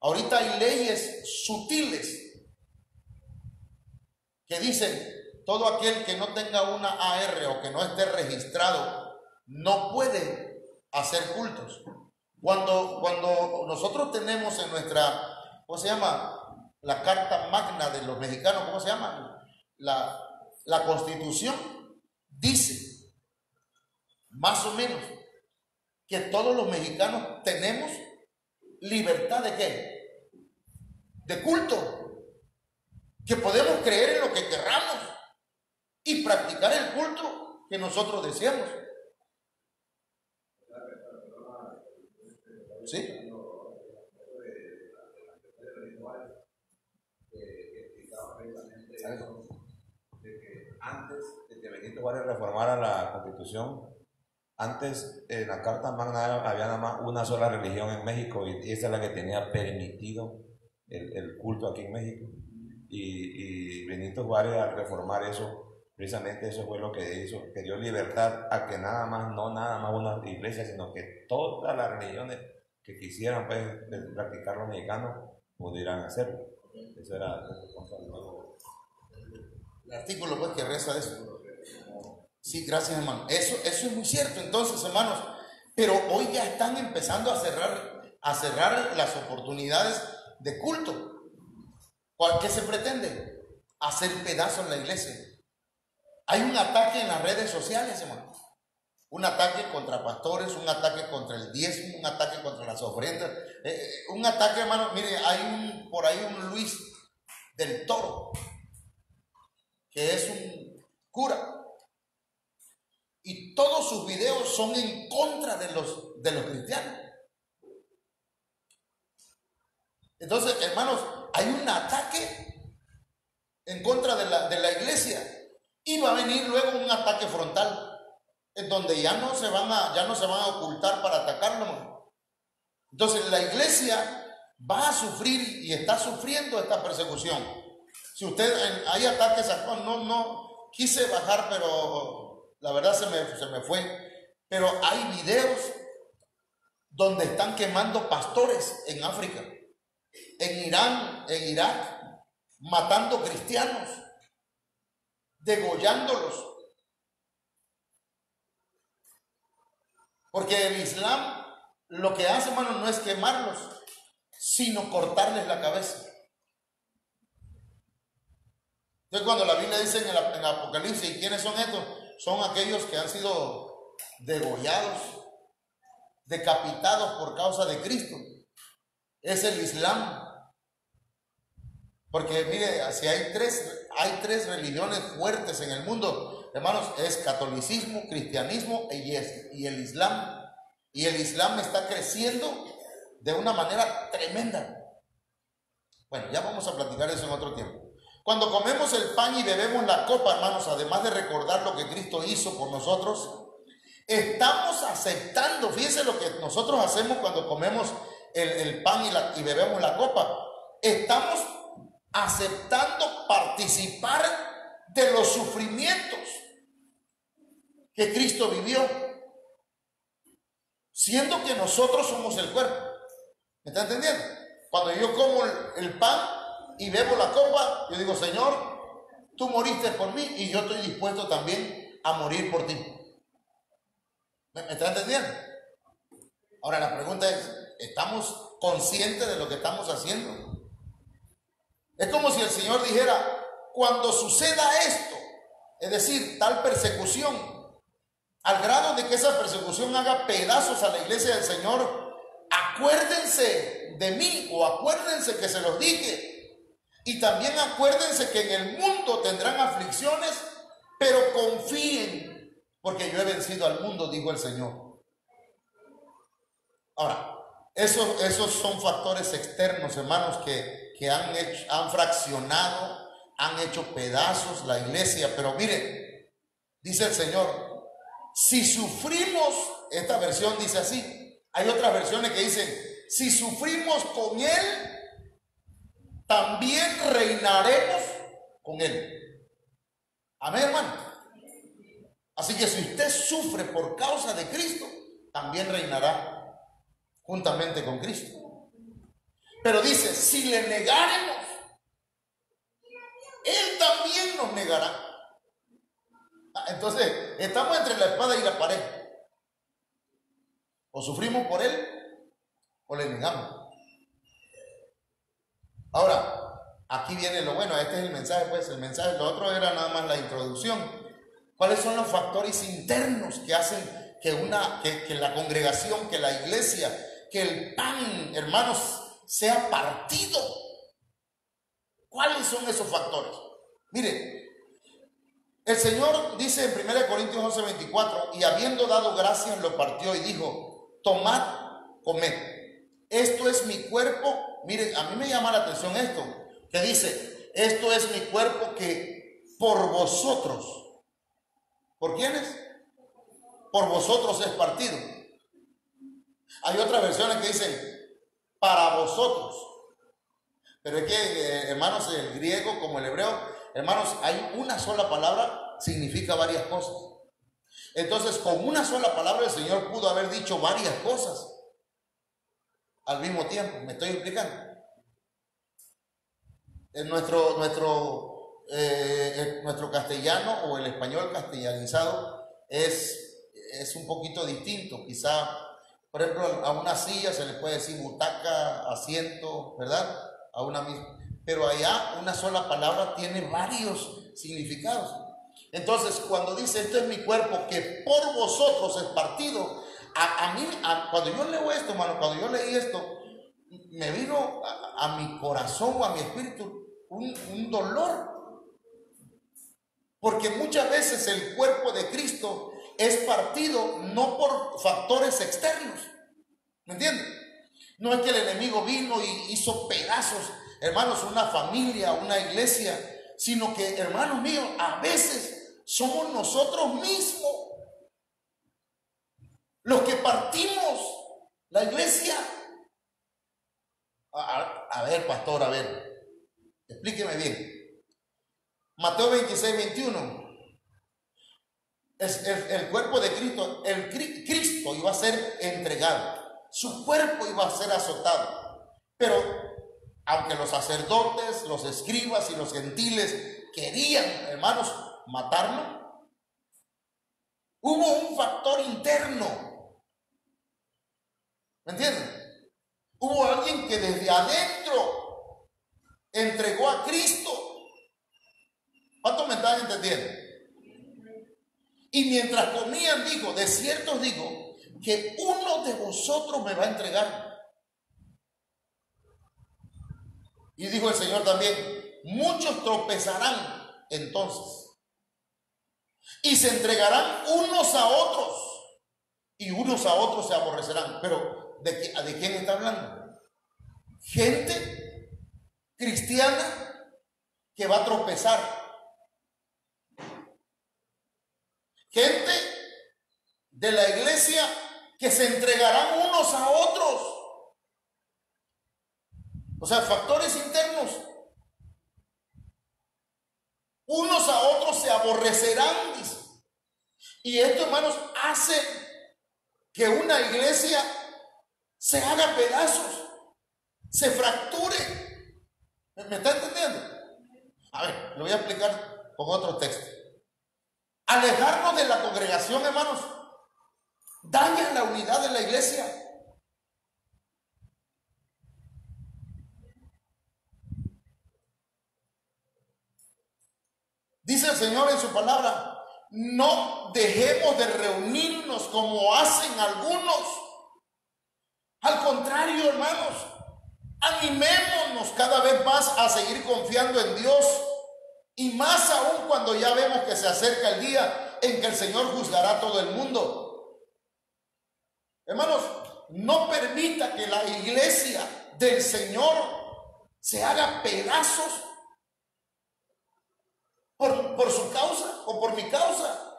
Ahorita hay leyes sutiles que dicen, todo aquel que no tenga una AR o que no esté registrado no puede hacer cultos. Cuando nosotros tenemos en nuestra, ¿cómo se llama? La Carta Magna de los mexicanos, ¿cómo se llama? La Constitución dice, más o menos, que todos los mexicanos tenemos libertad ¿de qué? De culto, que podemos creer en lo que querramos y practicar el culto que nosotros deseamos. ¿Sí? De que antes de que Benito Juárez reformara la Constitución, antes en la Carta Magna había nada más una sola religión en México y esa es la que tenía permitido el culto aquí en México. Y Benito Juárez, al reformar eso, precisamente eso fue lo que hizo, que dio libertad a que nada más una iglesia, sino que todas las religiones que quisieran pues, practicar los mexicanos pudieran hacerlo. Eso era el nuevo. El artículo pues que reza eso. Sí, gracias, hermano. Eso es muy cierto. Entonces, hermanos, pero hoy ya están empezando a cerrar las oportunidades de culto. ¿Qué se pretende? Hacer pedazos en la iglesia. Hay un ataque en las redes sociales, hermano. Un ataque contra pastores, un ataque contra el diezmo, un ataque contra las ofrendas. Un ataque, hermano, mire, hay por ahí un Luis del Toro, que es un cura. Y todos sus videos son en contra de los cristianos. Entonces, hermanos, hay un ataque en contra de la iglesia. Y va a venir luego un ataque frontal, en donde ya no se van a ocultar para atacarlo. Entonces, la iglesia va a sufrir y está sufriendo esta persecución. Si hay ataques, no quise bajar, pero la verdad se me fue. Pero hay videos donde están quemando pastores en África, en Irán, en Irak, matando cristianos, degollándolos. Porque el Islam lo que hace, hermano, no es quemarlos, sino cortarles la cabeza. Entonces, cuando la Biblia dice en el Apocalipsis, ¿y quiénes son estos? Son aquellos que han sido degollados, decapitados por causa de Cristo. Es el Islam. Porque mire, si hay tres religiones fuertes en el mundo, hermanos, es catolicismo, cristianismo y el Islam. Y el Islam está creciendo de una manera tremenda. Bueno, ya vamos a platicar eso en otro tiempo. Cuando comemos el pan y bebemos la copa, hermanos, además de recordar lo que Cristo hizo por nosotros, estamos aceptando, fíjense lo que nosotros hacemos cuando comemos el pan y bebemos la copa. Estamos aceptando participar de los sufrimientos que Cristo vivió, siendo que nosotros somos el cuerpo. ¿Me está entendiendo? Cuando yo como el pan y bebo la copa, yo digo, Señor, tú moriste por mí y yo estoy dispuesto también a morir por ti. ¿Me está entendiendo? Ahora la pregunta es, ¿Estamos conscientes de lo que estamos haciendo? Es como si el Señor dijera, cuando suceda esto, es decir, tal persecución, al grado de que esa persecución haga pedazos a la iglesia del Señor, acuérdense de mí, o acuérdense que se los dije. Y también acuérdense que en el mundo tendrán aflicciones, pero confíen, porque yo he vencido al mundo, dijo el Señor. Ahora, esos son factores externos, hermanos, que han fraccionado, han hecho pedazos la iglesia. Pero miren, dice el Señor, si sufrimos, esta versión dice así, hay otras versiones que dicen, si sufrimos con Él, también reinaremos con Él. Amén, hermano. Así que si usted sufre por causa de Cristo, también reinará juntamente con Cristo. Pero dice, si le negaremos, Él también nos negará. Entonces, estamos entre la espada y la pared. O sufrimos por Él, o le negamos. Ahora, aquí viene lo bueno, este es el mensaje, pues el mensaje, lo otro era nada más la introducción. ¿Cuáles son los factores internos que hacen que la congregación, que la iglesia, que el pan, hermanos, sea partido? ¿Cuáles son esos factores? Mire, el Señor dice en 1 Corintios 11:24, y habiendo dado gracias lo partió y dijo, tomad, comed, esto es mi cuerpo. Miren, a mí me llama la atención esto, que dice, esto es mi cuerpo que por vosotros, ¿por quiénes? Por vosotros es partido. Hay otras versiones que dicen, para vosotros. Pero es que, hermanos, el griego como el hebreo, hermanos, hay una sola palabra, significa varias cosas. Entonces, con una sola palabra el Señor pudo haber dicho varias cosas al mismo tiempo. ¿Me estoy explicando? En nuestro castellano o el español castellanizado es un poquito distinto. Quizá, por ejemplo, a una silla se le puede decir butaca, asiento, ¿verdad? A una misma. Pero allá una sola palabra tiene varios significados. Entonces, cuando dice, esto es mi cuerpo que por vosotros es partido, a mí, cuando yo leo esto, hermano, cuando yo leí esto, me vino a mi corazón o a mi espíritu un dolor. Porque muchas veces el cuerpo de Cristo es partido no por factores externos. ¿Me entienden? No es que el enemigo vino y hizo pedazos, hermanos, una familia, una iglesia, sino que, hermanos míos, a veces somos nosotros mismos los que partimos la iglesia. A ver, pastor, a ver, explíqueme bien. Mateo 26:21. El cuerpo de Cristo, Cristo iba a ser entregado, su cuerpo iba a ser azotado. Pero aunque los sacerdotes, los escribas y los gentiles querían, hermanos, matarlo, hubo un factor interno. ¿Me entienden? Hubo alguien que desde adentro entregó a Cristo. ¿Cuántos me están entendiendo? Y mientras comían dijo, de cierto os digo, que uno de vosotros me va a entregar. Y dijo el Señor también, muchos tropezarán entonces y se entregarán unos a otros y unos a otros se aborrecerán. Pero ¿de quién está hablando? Gente cristiana que va a tropezar. Gente de la iglesia que se entregarán unos a otros. O sea, factores internos. Unos a otros se aborrecerán, dice. Y esto, hermanos, hace que una iglesia se haga pedazos, se fracture. ¿Me está entendiendo? A ver, lo voy a explicar con otro texto. Alejarnos de la congregación, hermanos, daña la unidad de la iglesia. Dice el Señor en su palabra, no dejemos de reunirnos como hacen algunos. Al contrario, hermanos, animémonos cada vez más a seguir confiando en Dios, y más aún cuando ya vemos que se acerca el día en que el Señor juzgará a todo el mundo. Hermanos, no permita que la iglesia del Señor se haga pedazos por su causa o por mi causa.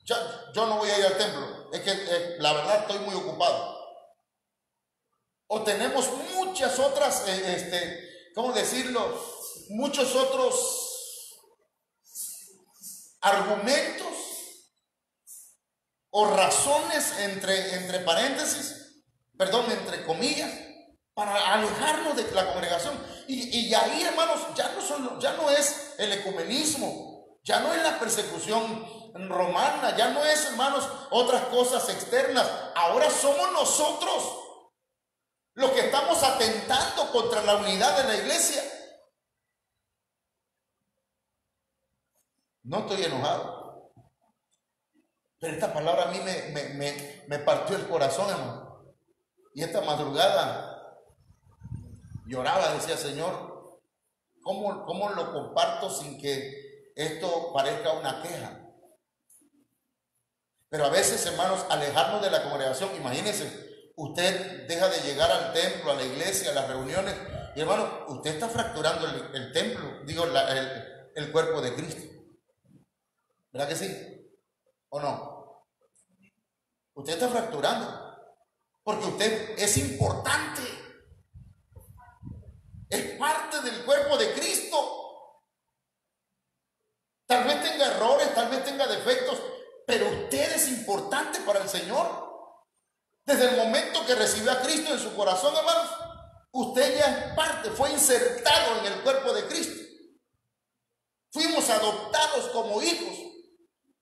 Yo no voy a ir al templo, es que la verdad estoy muy ocupado. O tenemos muchas otras, ¿cómo decirlo? Muchos otros argumentos o razones entre paréntesis, perdón, entre comillas, para alejarnos de la congregación. Y ahí, hermanos, ya no es el ecumenismo, ya no es la persecución romana, ya no es, hermanos, otras cosas externas. Ahora somos nosotros los que estamos atentando contra la unidad de la iglesia. No estoy enojado, pero esta palabra a mí me partió el corazón, hermano. Y esta madrugada lloraba, decía, Señor, ¿cómo lo comparto sin que esto parezca una queja? Pero a veces, hermanos, alejarnos de la congregación, imagínense, usted deja de llegar al templo, a la iglesia, a las reuniones, y hermano, usted está fracturando el templo, digo, el cuerpo de Cristo. ¿Verdad que sí? ¿O no? Usted está fracturando, porque usted es importante, es parte del cuerpo de Cristo. Tal vez tenga errores, tal vez tenga defectos, pero usted es importante para el Señor. Desde el momento que recibió a Cristo en su corazón, hermanos, usted ya es parte, fue insertado en el cuerpo de Cristo. Fuimos adoptados como hijos.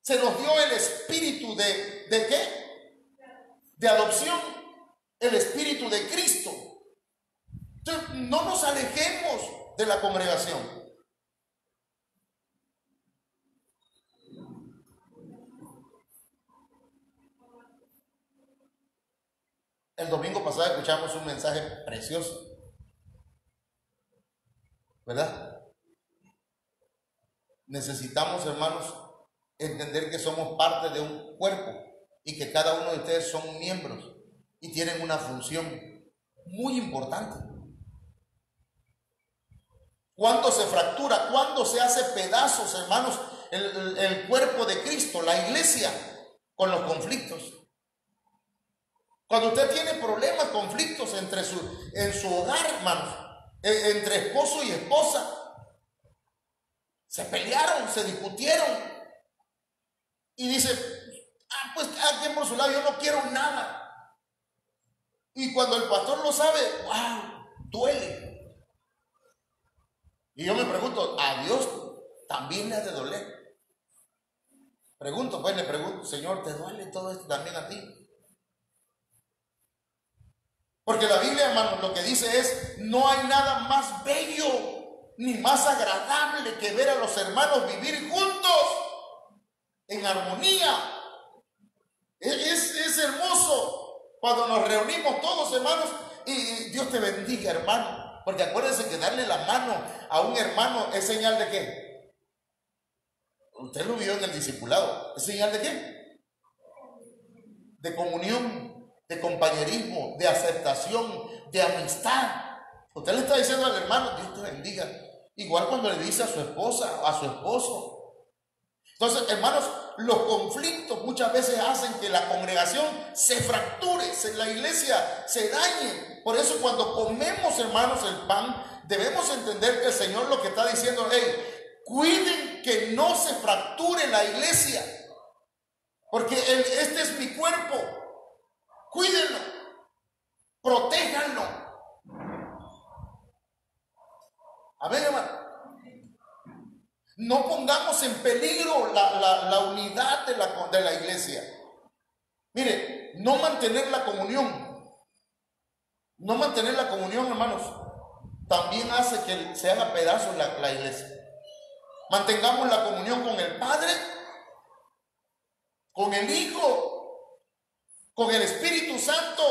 Se nos dio el espíritu ¿de qué? De adopción, el espíritu de Cristo. Entonces, no nos alejemos de la congregación. El domingo pasado escuchamos un mensaje precioso, ¿verdad? Necesitamos, hermanos, entender que somos parte de un cuerpo y que cada uno de ustedes son miembros y tienen una función muy importante. Cuando se fractura, cuando se hace pedazos, hermanos, el cuerpo de Cristo, la iglesia, con los conflictos. Cuando usted tiene problemas, conflictos en su hogar, hermanos, entre esposo y esposa, se pelearon, se discutieron, y dice, pues cada quien por su lado, yo no quiero nada. Y cuando el pastor lo sabe, wow, duele. Y yo me pregunto, ¿a Dios también le ha de doler? Le pregunto, Señor, ¿te duele todo esto también a ti? Porque la Biblia, hermanos, lo que dice es, no hay nada más bello ni más agradable que ver a los hermanos vivir juntos en armonía. Es hermoso cuando nos reunimos todos, hermanos, y Dios te bendiga, hermano. Porque acuérdense que darle la mano a un hermano es señal de ¿qué? Usted lo vio en el discipulado. ¿Es señal de qué? De comunión, de compañerismo, de aceptación, de amistad. Usted le está diciendo al hermano, Dios te bendiga. Igual cuando le dice a su esposa, a su esposo. Entonces, hermanos, los conflictos muchas veces hacen que la congregación se fracture, la iglesia se dañe. Por eso cuando comemos, hermanos, el pan, debemos entender que el Señor lo que está diciendo, hey, cuiden que no se fracture la iglesia, porque este es mi cuerpo. Cuídenlo, protéjanlo. Amén, hermano. No pongamos en peligro la unidad de la iglesia. Mire, no mantener la comunión, hermanos, también hace que se haga pedazos la iglesia. Mantengamos la comunión con el Padre, con el Hijo, con el Espíritu Santo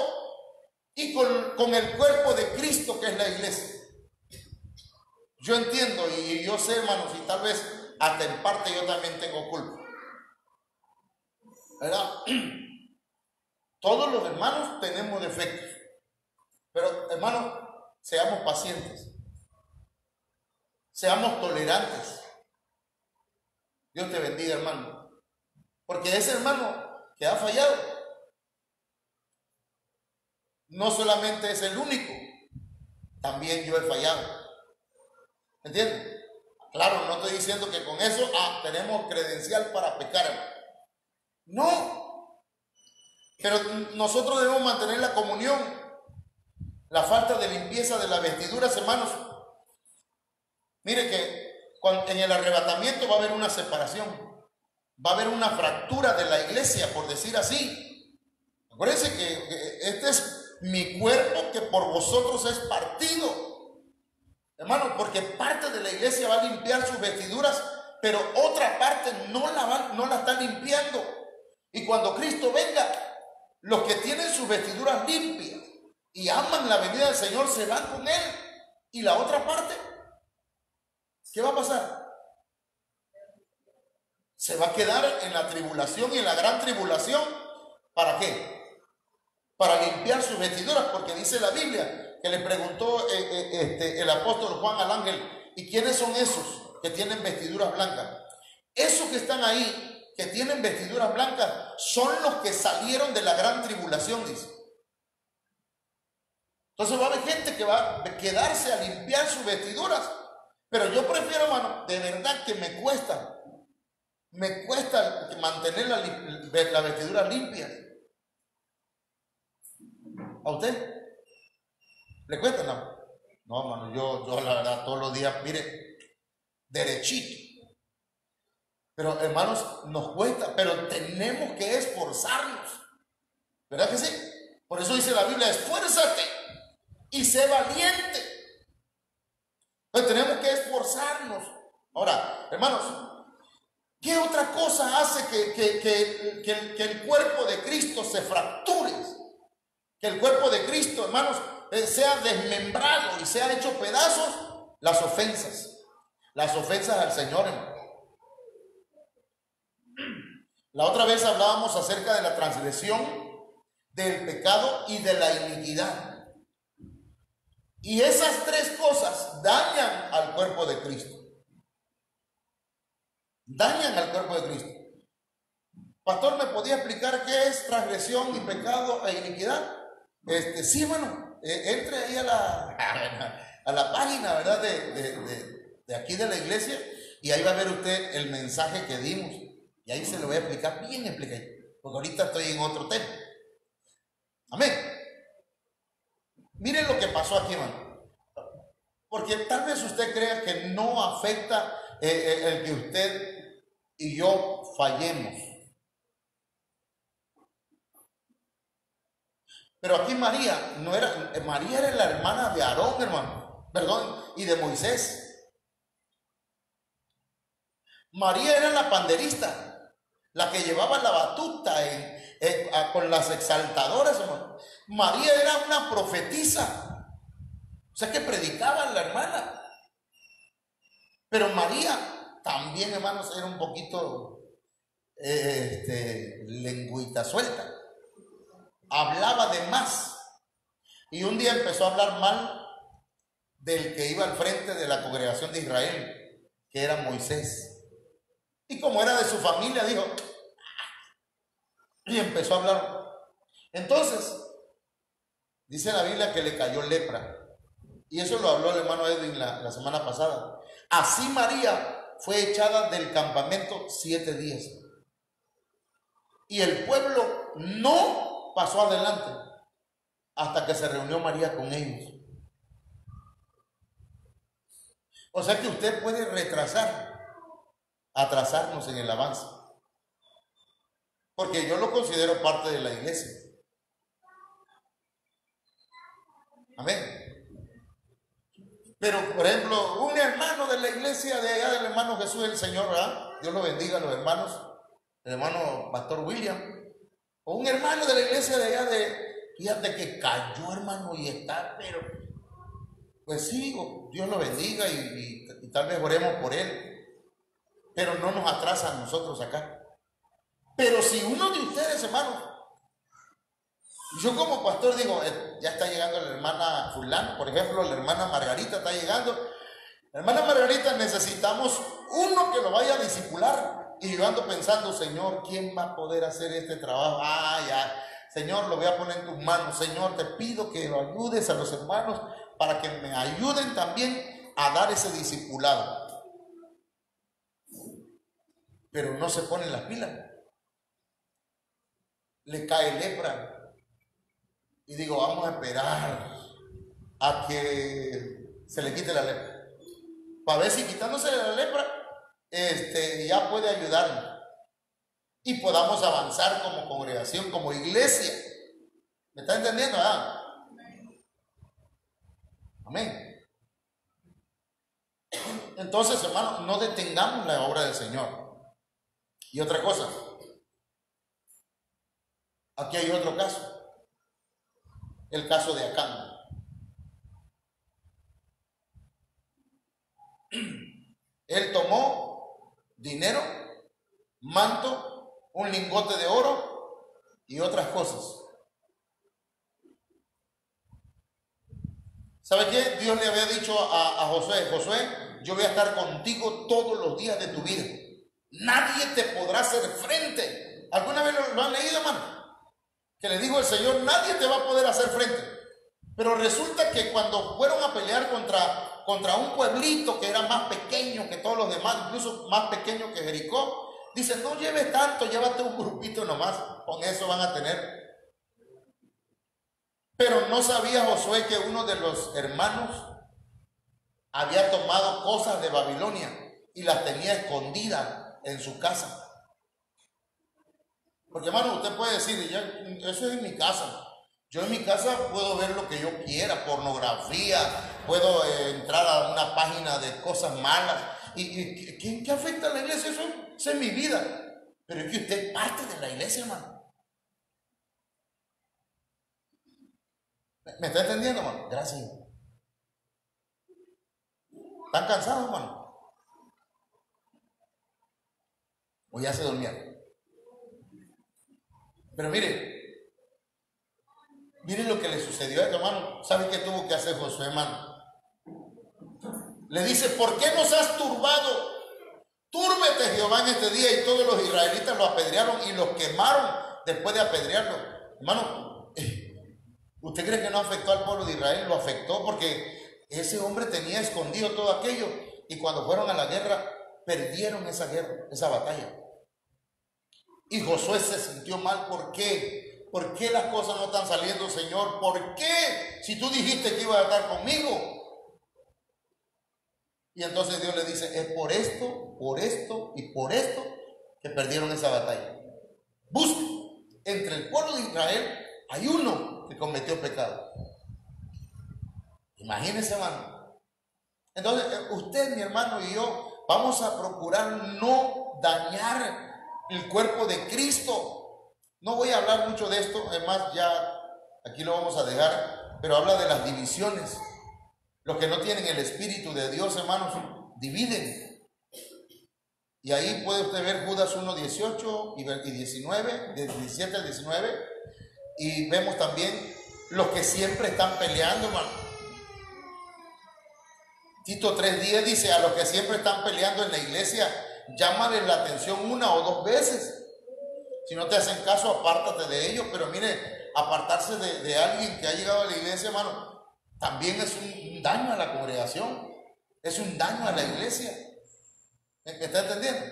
y con el cuerpo de Cristo, que es la iglesia. Yo entiendo y yo sé, hermanos, y tal vez hasta en parte yo también tengo culpa, ¿verdad? Todos los hermanos tenemos defectos, pero hermanos, seamos pacientes, seamos tolerantes. Dios te bendiga, hermano, porque ese hermano que ha fallado no solamente es el único, también yo he fallado. ¿Entienden? Claro, no estoy diciendo que con eso tenemos credencial para pecar. No. Pero nosotros debemos mantener la comunión. La falta de limpieza de las vestiduras, hermanos. Mire que en el arrebatamiento va a haber una separación. Va a haber una fractura de la iglesia, por decir así. Acuérdense que este es mi cuerpo que por vosotros es partido. Hermano, porque parte de la iglesia va a limpiar sus vestiduras, pero otra parte no la está limpiando. Y cuando Cristo venga, los que tienen sus vestiduras limpias y aman la venida del Señor se van con Él. Y la otra parte, ¿qué va a pasar? Se va a quedar en la tribulación y en la gran tribulación. ¿Para qué? Para limpiar sus vestiduras, porque dice la Biblia que le preguntó el apóstol Juan al ángel: ¿y quiénes son esos que tienen vestiduras blancas? Esos que están ahí, que tienen vestiduras blancas, son los que salieron de la gran tribulación, dice. Entonces va a haber gente que va a quedarse a limpiar sus vestiduras. Pero yo prefiero, hermano, de verdad que me cuesta mantener la vestidura limpia. ¿A usted le cuesta? No, hermano, yo la verdad todos los días, mire, derechito. Pero hermanos, nos cuesta, pero tenemos que esforzarnos. ¿Verdad que sí? Por eso dice la Biblia: esfuérzate y sé valiente. Entonces tenemos que esforzarnos. Ahora, hermanos, ¿qué otra cosa hace que el cuerpo de Cristo se fracture? Que el cuerpo de Cristo, hermanos, sea desmembrado y sea hecho pedazos. Las ofensas al Señor, hermano. La otra vez hablábamos acerca de la transgresión, del pecado y de la iniquidad. Y esas tres cosas dañan al cuerpo de Cristo. Dañan al cuerpo de Cristo. Pastor, ¿me podía explicar qué es transgresión y pecado e iniquidad? Sí, bueno, entre ahí a la página, ¿verdad? De aquí de la iglesia, y ahí va a ver usted el mensaje que dimos. Y ahí se lo voy a explicar bien explicado, porque ahorita estoy en otro tema. Amén. Miren lo que pasó aquí, hermano. Porque tal vez usted crea que no afecta el que usted y yo fallemos. Pero aquí María era la hermana de Aarón, hermano, perdón, y de Moisés. María era la panderista, la que llevaba la batuta con las exaltadoras, hermano. María era una profetisa, o sea que predicaba la hermana. Pero María también, hermanos, era un poquito lengüita suelta. Hablaba de más. Y un día empezó a hablar mal del que iba al frente de la congregación de Israel, que era Moisés. Y como era de su familia, dijo, y empezó a hablar. Entonces, dice la Biblia que le cayó lepra. Y eso lo habló el hermano Edwin la semana pasada. Así María fue echada del campamento 7 días. Y el pueblo no pasó adelante hasta que se reunió María con ellos. O sea que usted puede atrasarnos en el avance, porque yo lo considero parte de la iglesia. Amén. Pero, por ejemplo, un hermano de la iglesia de allá del hermano Jesús del Señor, ¿verdad? Dios lo bendiga a los hermanos, el hermano Pastor William, o un hermano de la iglesia de allá fíjate que cayó, hermano, y está, pero, pues sí, Dios lo bendiga y tal vez oremos por él, pero no nos atrasa a nosotros acá. Pero si uno de ustedes, hermano, yo como pastor digo, ya está llegando la hermana fulano, por ejemplo, la hermana Margarita está llegando. La hermana Margarita, necesitamos uno que lo vaya a discipular. Y yo ando pensando, Señor, ¿quién va a poder hacer este trabajo? Ya, Señor, lo voy a poner en tus manos. Señor, te pido que lo ayudes a los hermanos para que me ayuden también a dar ese discipulado. Pero no se ponen las pilas. Le cae lepra. Y digo, vamos a esperar a que se le quite la lepra, para ver si quitándose la lepra ya puede ayudarnos y podamos avanzar como congregación, como iglesia. ¿Me está entendiendo? Amén. Entonces, hermano, no detengamos la obra del Señor. Y otra cosa, aquí hay otro caso, el caso de Acán. Él tomó dinero, manto, un lingote de oro y otras cosas. ¿Sabe qué? Dios le había dicho a Josué, yo voy a estar contigo todos los días de tu vida. Nadie te podrá hacer frente. ¿Alguna vez lo han leído, hermano? Que le dijo el Señor, nadie te va a poder hacer frente. Pero resulta que cuando fueron a pelear contra un pueblito que era más pequeño que todos los demás, incluso más pequeño que Jericó, dice, no lleves tanto, llévate un grupito nomás, con eso van a tener. Pero no sabía Josué que uno de los hermanos había tomado cosas de Babilonia y las tenía escondidas en su casa. Porque, hermano, usted puede decir, eso es en mi casa. Yo en mi casa puedo ver lo que yo quiera, pornografía, puedo entrar a una página de cosas malas. ¿Y qué afecta a la iglesia? Eso es mi vida. Pero es que usted es parte de la iglesia, hermano. ¿Me está entendiendo, hermano? Gracias. ¿Están cansados, hermano? ¿O ya se durmieron? Pero miren lo que le sucedió a este hermano. ¿Sabe qué tuvo que hacer Josué, hermano? Le dice, ¿por qué nos has turbado? Túrbete Jehová en este día. Y todos los israelitas lo apedrearon y los quemaron después de apedrearlo. Hermano, ¿usted cree que no afectó al pueblo de Israel? Lo afectó porque ese hombre tenía escondido todo aquello. Y cuando fueron a la guerra, perdieron esa guerra, esa batalla. Y Josué se sintió mal. ¿Por qué? ¿Por qué las cosas no están saliendo, Señor? ¿Por qué? Si tú dijiste que ibas a estar conmigo. Y entonces Dios le dice, es por esto y por esto que perdieron esa batalla. Busque. Entre el pueblo de Israel hay uno que cometió pecado. Imagínense, hermano. Entonces, usted, mi hermano, y yo vamos a procurar no dañar el cuerpo de Cristo. No voy a hablar mucho de esto, además ya aquí lo vamos a dejar, pero habla de las divisiones. Los que no tienen el Espíritu de Dios, hermanos, dividen. Y ahí puede usted ver Judas 1:18 y 19, de 17 al 19. Y vemos también los que siempre están peleando, hermano. Tito 3:10 dice, a los que siempre están peleando en la iglesia, llámales la atención 1 o 2 veces. Si no te hacen caso, apártate de ellos. Pero mire, apartarse de alguien que ha llegado a la iglesia, hermano, también es un daño a la congregación. Es un daño a la iglesia. ¿Me está entendiendo?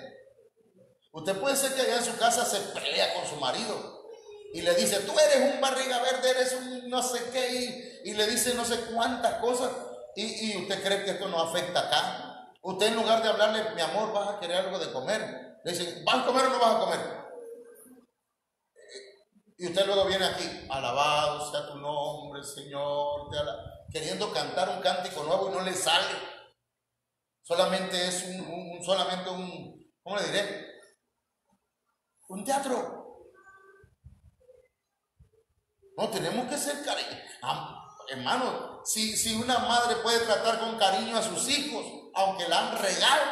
Usted puede ser que allá en su casa se pelea con su marido y le dice, tú eres un barriga verde, eres un no sé qué, y le dice no sé cuántas cosas. Y usted cree que esto no afecta acá. Usted, en lugar de hablarle, mi amor, vas a querer algo de comer, le dice, ¿vas a comer o no vas a comer? Y usted luego viene aquí, alabado sea tu nombre, Señor, queriendo cantar un cántico nuevo y no le sale. Solamente es solamente un, ¿cómo le diré? Un teatro. No, tenemos que ser cariñosos. Hermano, si una madre puede tratar con cariño a sus hijos, aunque la han regado,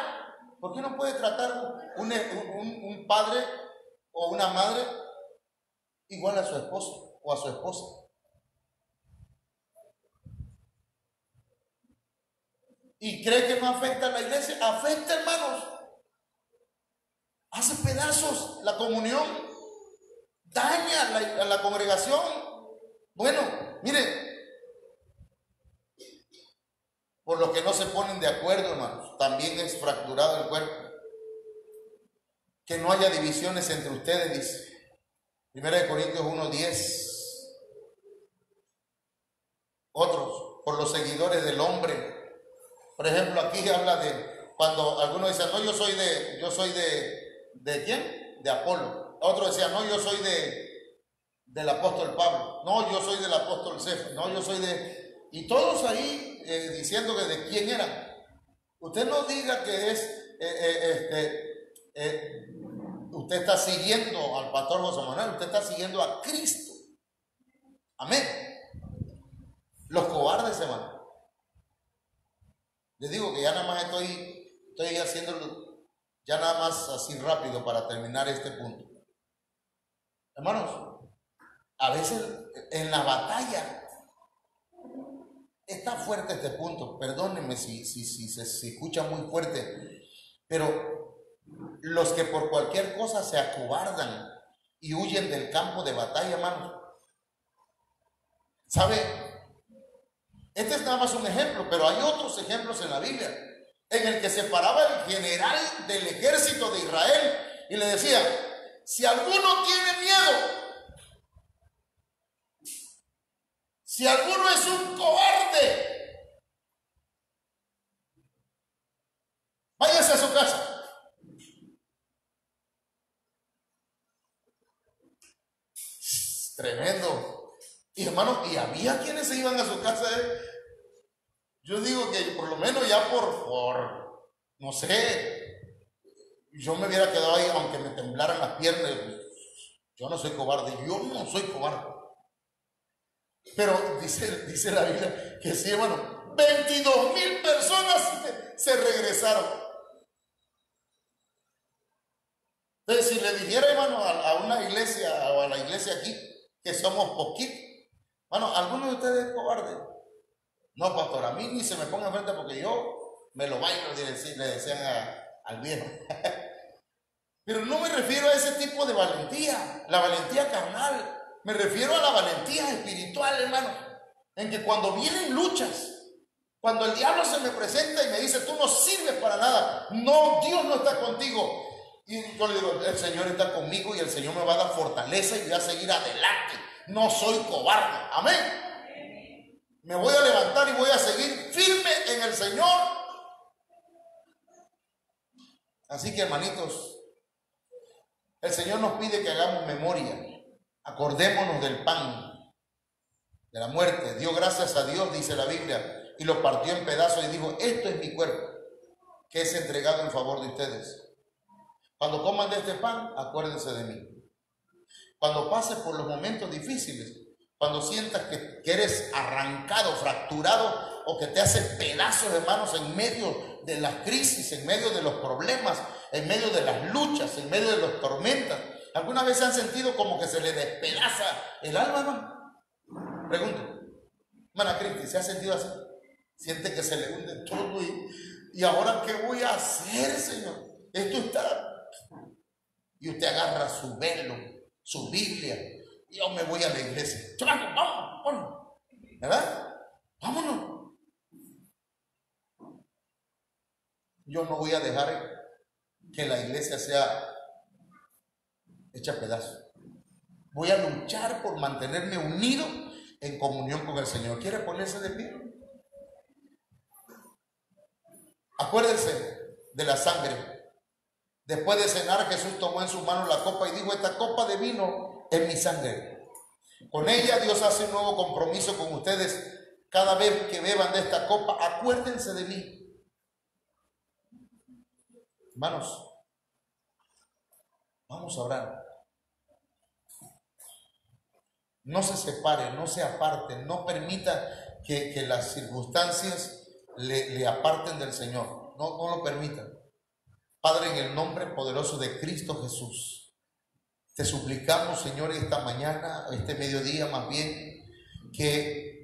¿por qué no puede tratar un padre o una madre igual a su esposo o a su esposa? ¿Y cree que no afecta a la iglesia? Afecta, hermanos. Hace pedazos la comunión, daña a la congregación. Bueno, mire, por lo que no se ponen de acuerdo, hermanos, también es fracturado el cuerpo. Que no haya divisiones entre ustedes, dice 1 Corintios 1:10. Otros, por los seguidores del hombre. Por ejemplo, aquí habla de cuando algunos dicen, no, yo soy ¿de quién? De Apolo. Otros decían, no, yo soy del apóstol Pablo. No, yo soy del apóstol Cefas. No, yo soy de... Y todos ahí diciendo que de quién eran. Usted no diga que usted está siguiendo al pastor José Manuel, usted está siguiendo a Cristo. Amén. Los cobardes, hermano. Les digo que ya nada más estoy haciéndolo, ya nada más así rápido para terminar este punto. Hermanos, a veces en la batalla está fuerte este punto, perdónenme si se escucha muy fuerte, pero los que por cualquier cosa se acobardan y huyen del campo de batalla, hermanos, ¿sabe? Este es nada más un ejemplo, pero hay otros ejemplos en la Biblia en el que se paraba el general del ejército de Israel y le decía, si alguno tiene miedo, si alguno es un cobarde, váyase a su casa. Tremendo. Y hermano, y había quienes se iban a su casa. Yo digo que por lo menos ya por no sé, yo me hubiera quedado ahí aunque me temblaran las piernas. Yo no soy cobarde, yo no soy cobarde. Pero dice la Biblia que sí, hermano, 22,000 personas se regresaron. Entonces, si le dijera, hermano, a una iglesia o a la iglesia aquí que somos poquitos, bueno, ¿alguno de ustedes es cobarde? No, pastor, a mí ni se me ponga enfrente porque yo me lo bailo, le decían al viejo. Pero no me refiero a ese tipo de valentía, la valentía carnal. Me refiero a la valentía espiritual, hermano, en que cuando vienen luchas, cuando el diablo se me presenta y me dice, tú no sirves para nada, no, Dios no está contigo. Y yo le digo, el Señor está conmigo y el Señor me va a dar fortaleza y voy a seguir adelante. No soy cobarde. Amén. Me voy a levantar y voy a seguir firme en el Señor. Así que, hermanitos, el Señor nos pide que hagamos memoria. Acordémonos del pan, de la muerte. Dio gracias a Dios, dice la Biblia, y lo partió en pedazos y dijo, esto es mi cuerpo, que es entregado en favor de ustedes. Cuando coman de este pan, acuérdense de mí. Cuando pases por los momentos difíciles, cuando sientas que eres arrancado, fracturado, o que te haces pedazos, hermanos, en medio de las crisis, en medio de los problemas, en medio de las luchas, en medio de las tormentas, ¿alguna vez se han sentido como que se le despedaza el alma, hermano? Pregunto, hermana Cristi, ¿se ha sentido así? Siente que se le hunde todo y ahora ¿qué voy a hacer, Señor? Esto está... Y usted agarra su velo, su Biblia, y yo me voy a la iglesia. Vámonos, ¿verdad? Vámonos. Yo no voy a dejar que la iglesia sea hecha a pedazos. Voy a luchar por mantenerme unido en comunión con el Señor. ¿Quiere ponerse de pie? Acuérdense de la sangre. Después de cenar, Jesús tomó en su mano la copa y dijo, esta copa de vino es mi sangre. Con ella Dios hace un nuevo compromiso con ustedes cada vez que beban de esta copa, acuérdense de mí. Hermanos, vamos a orar. No se separe, no se aparte, no permita que las circunstancias le aparten del Señor. No lo permitan. Padre, en el nombre poderoso de Cristo Jesús, te suplicamos, Señor, esta mañana, este mediodía más bien, que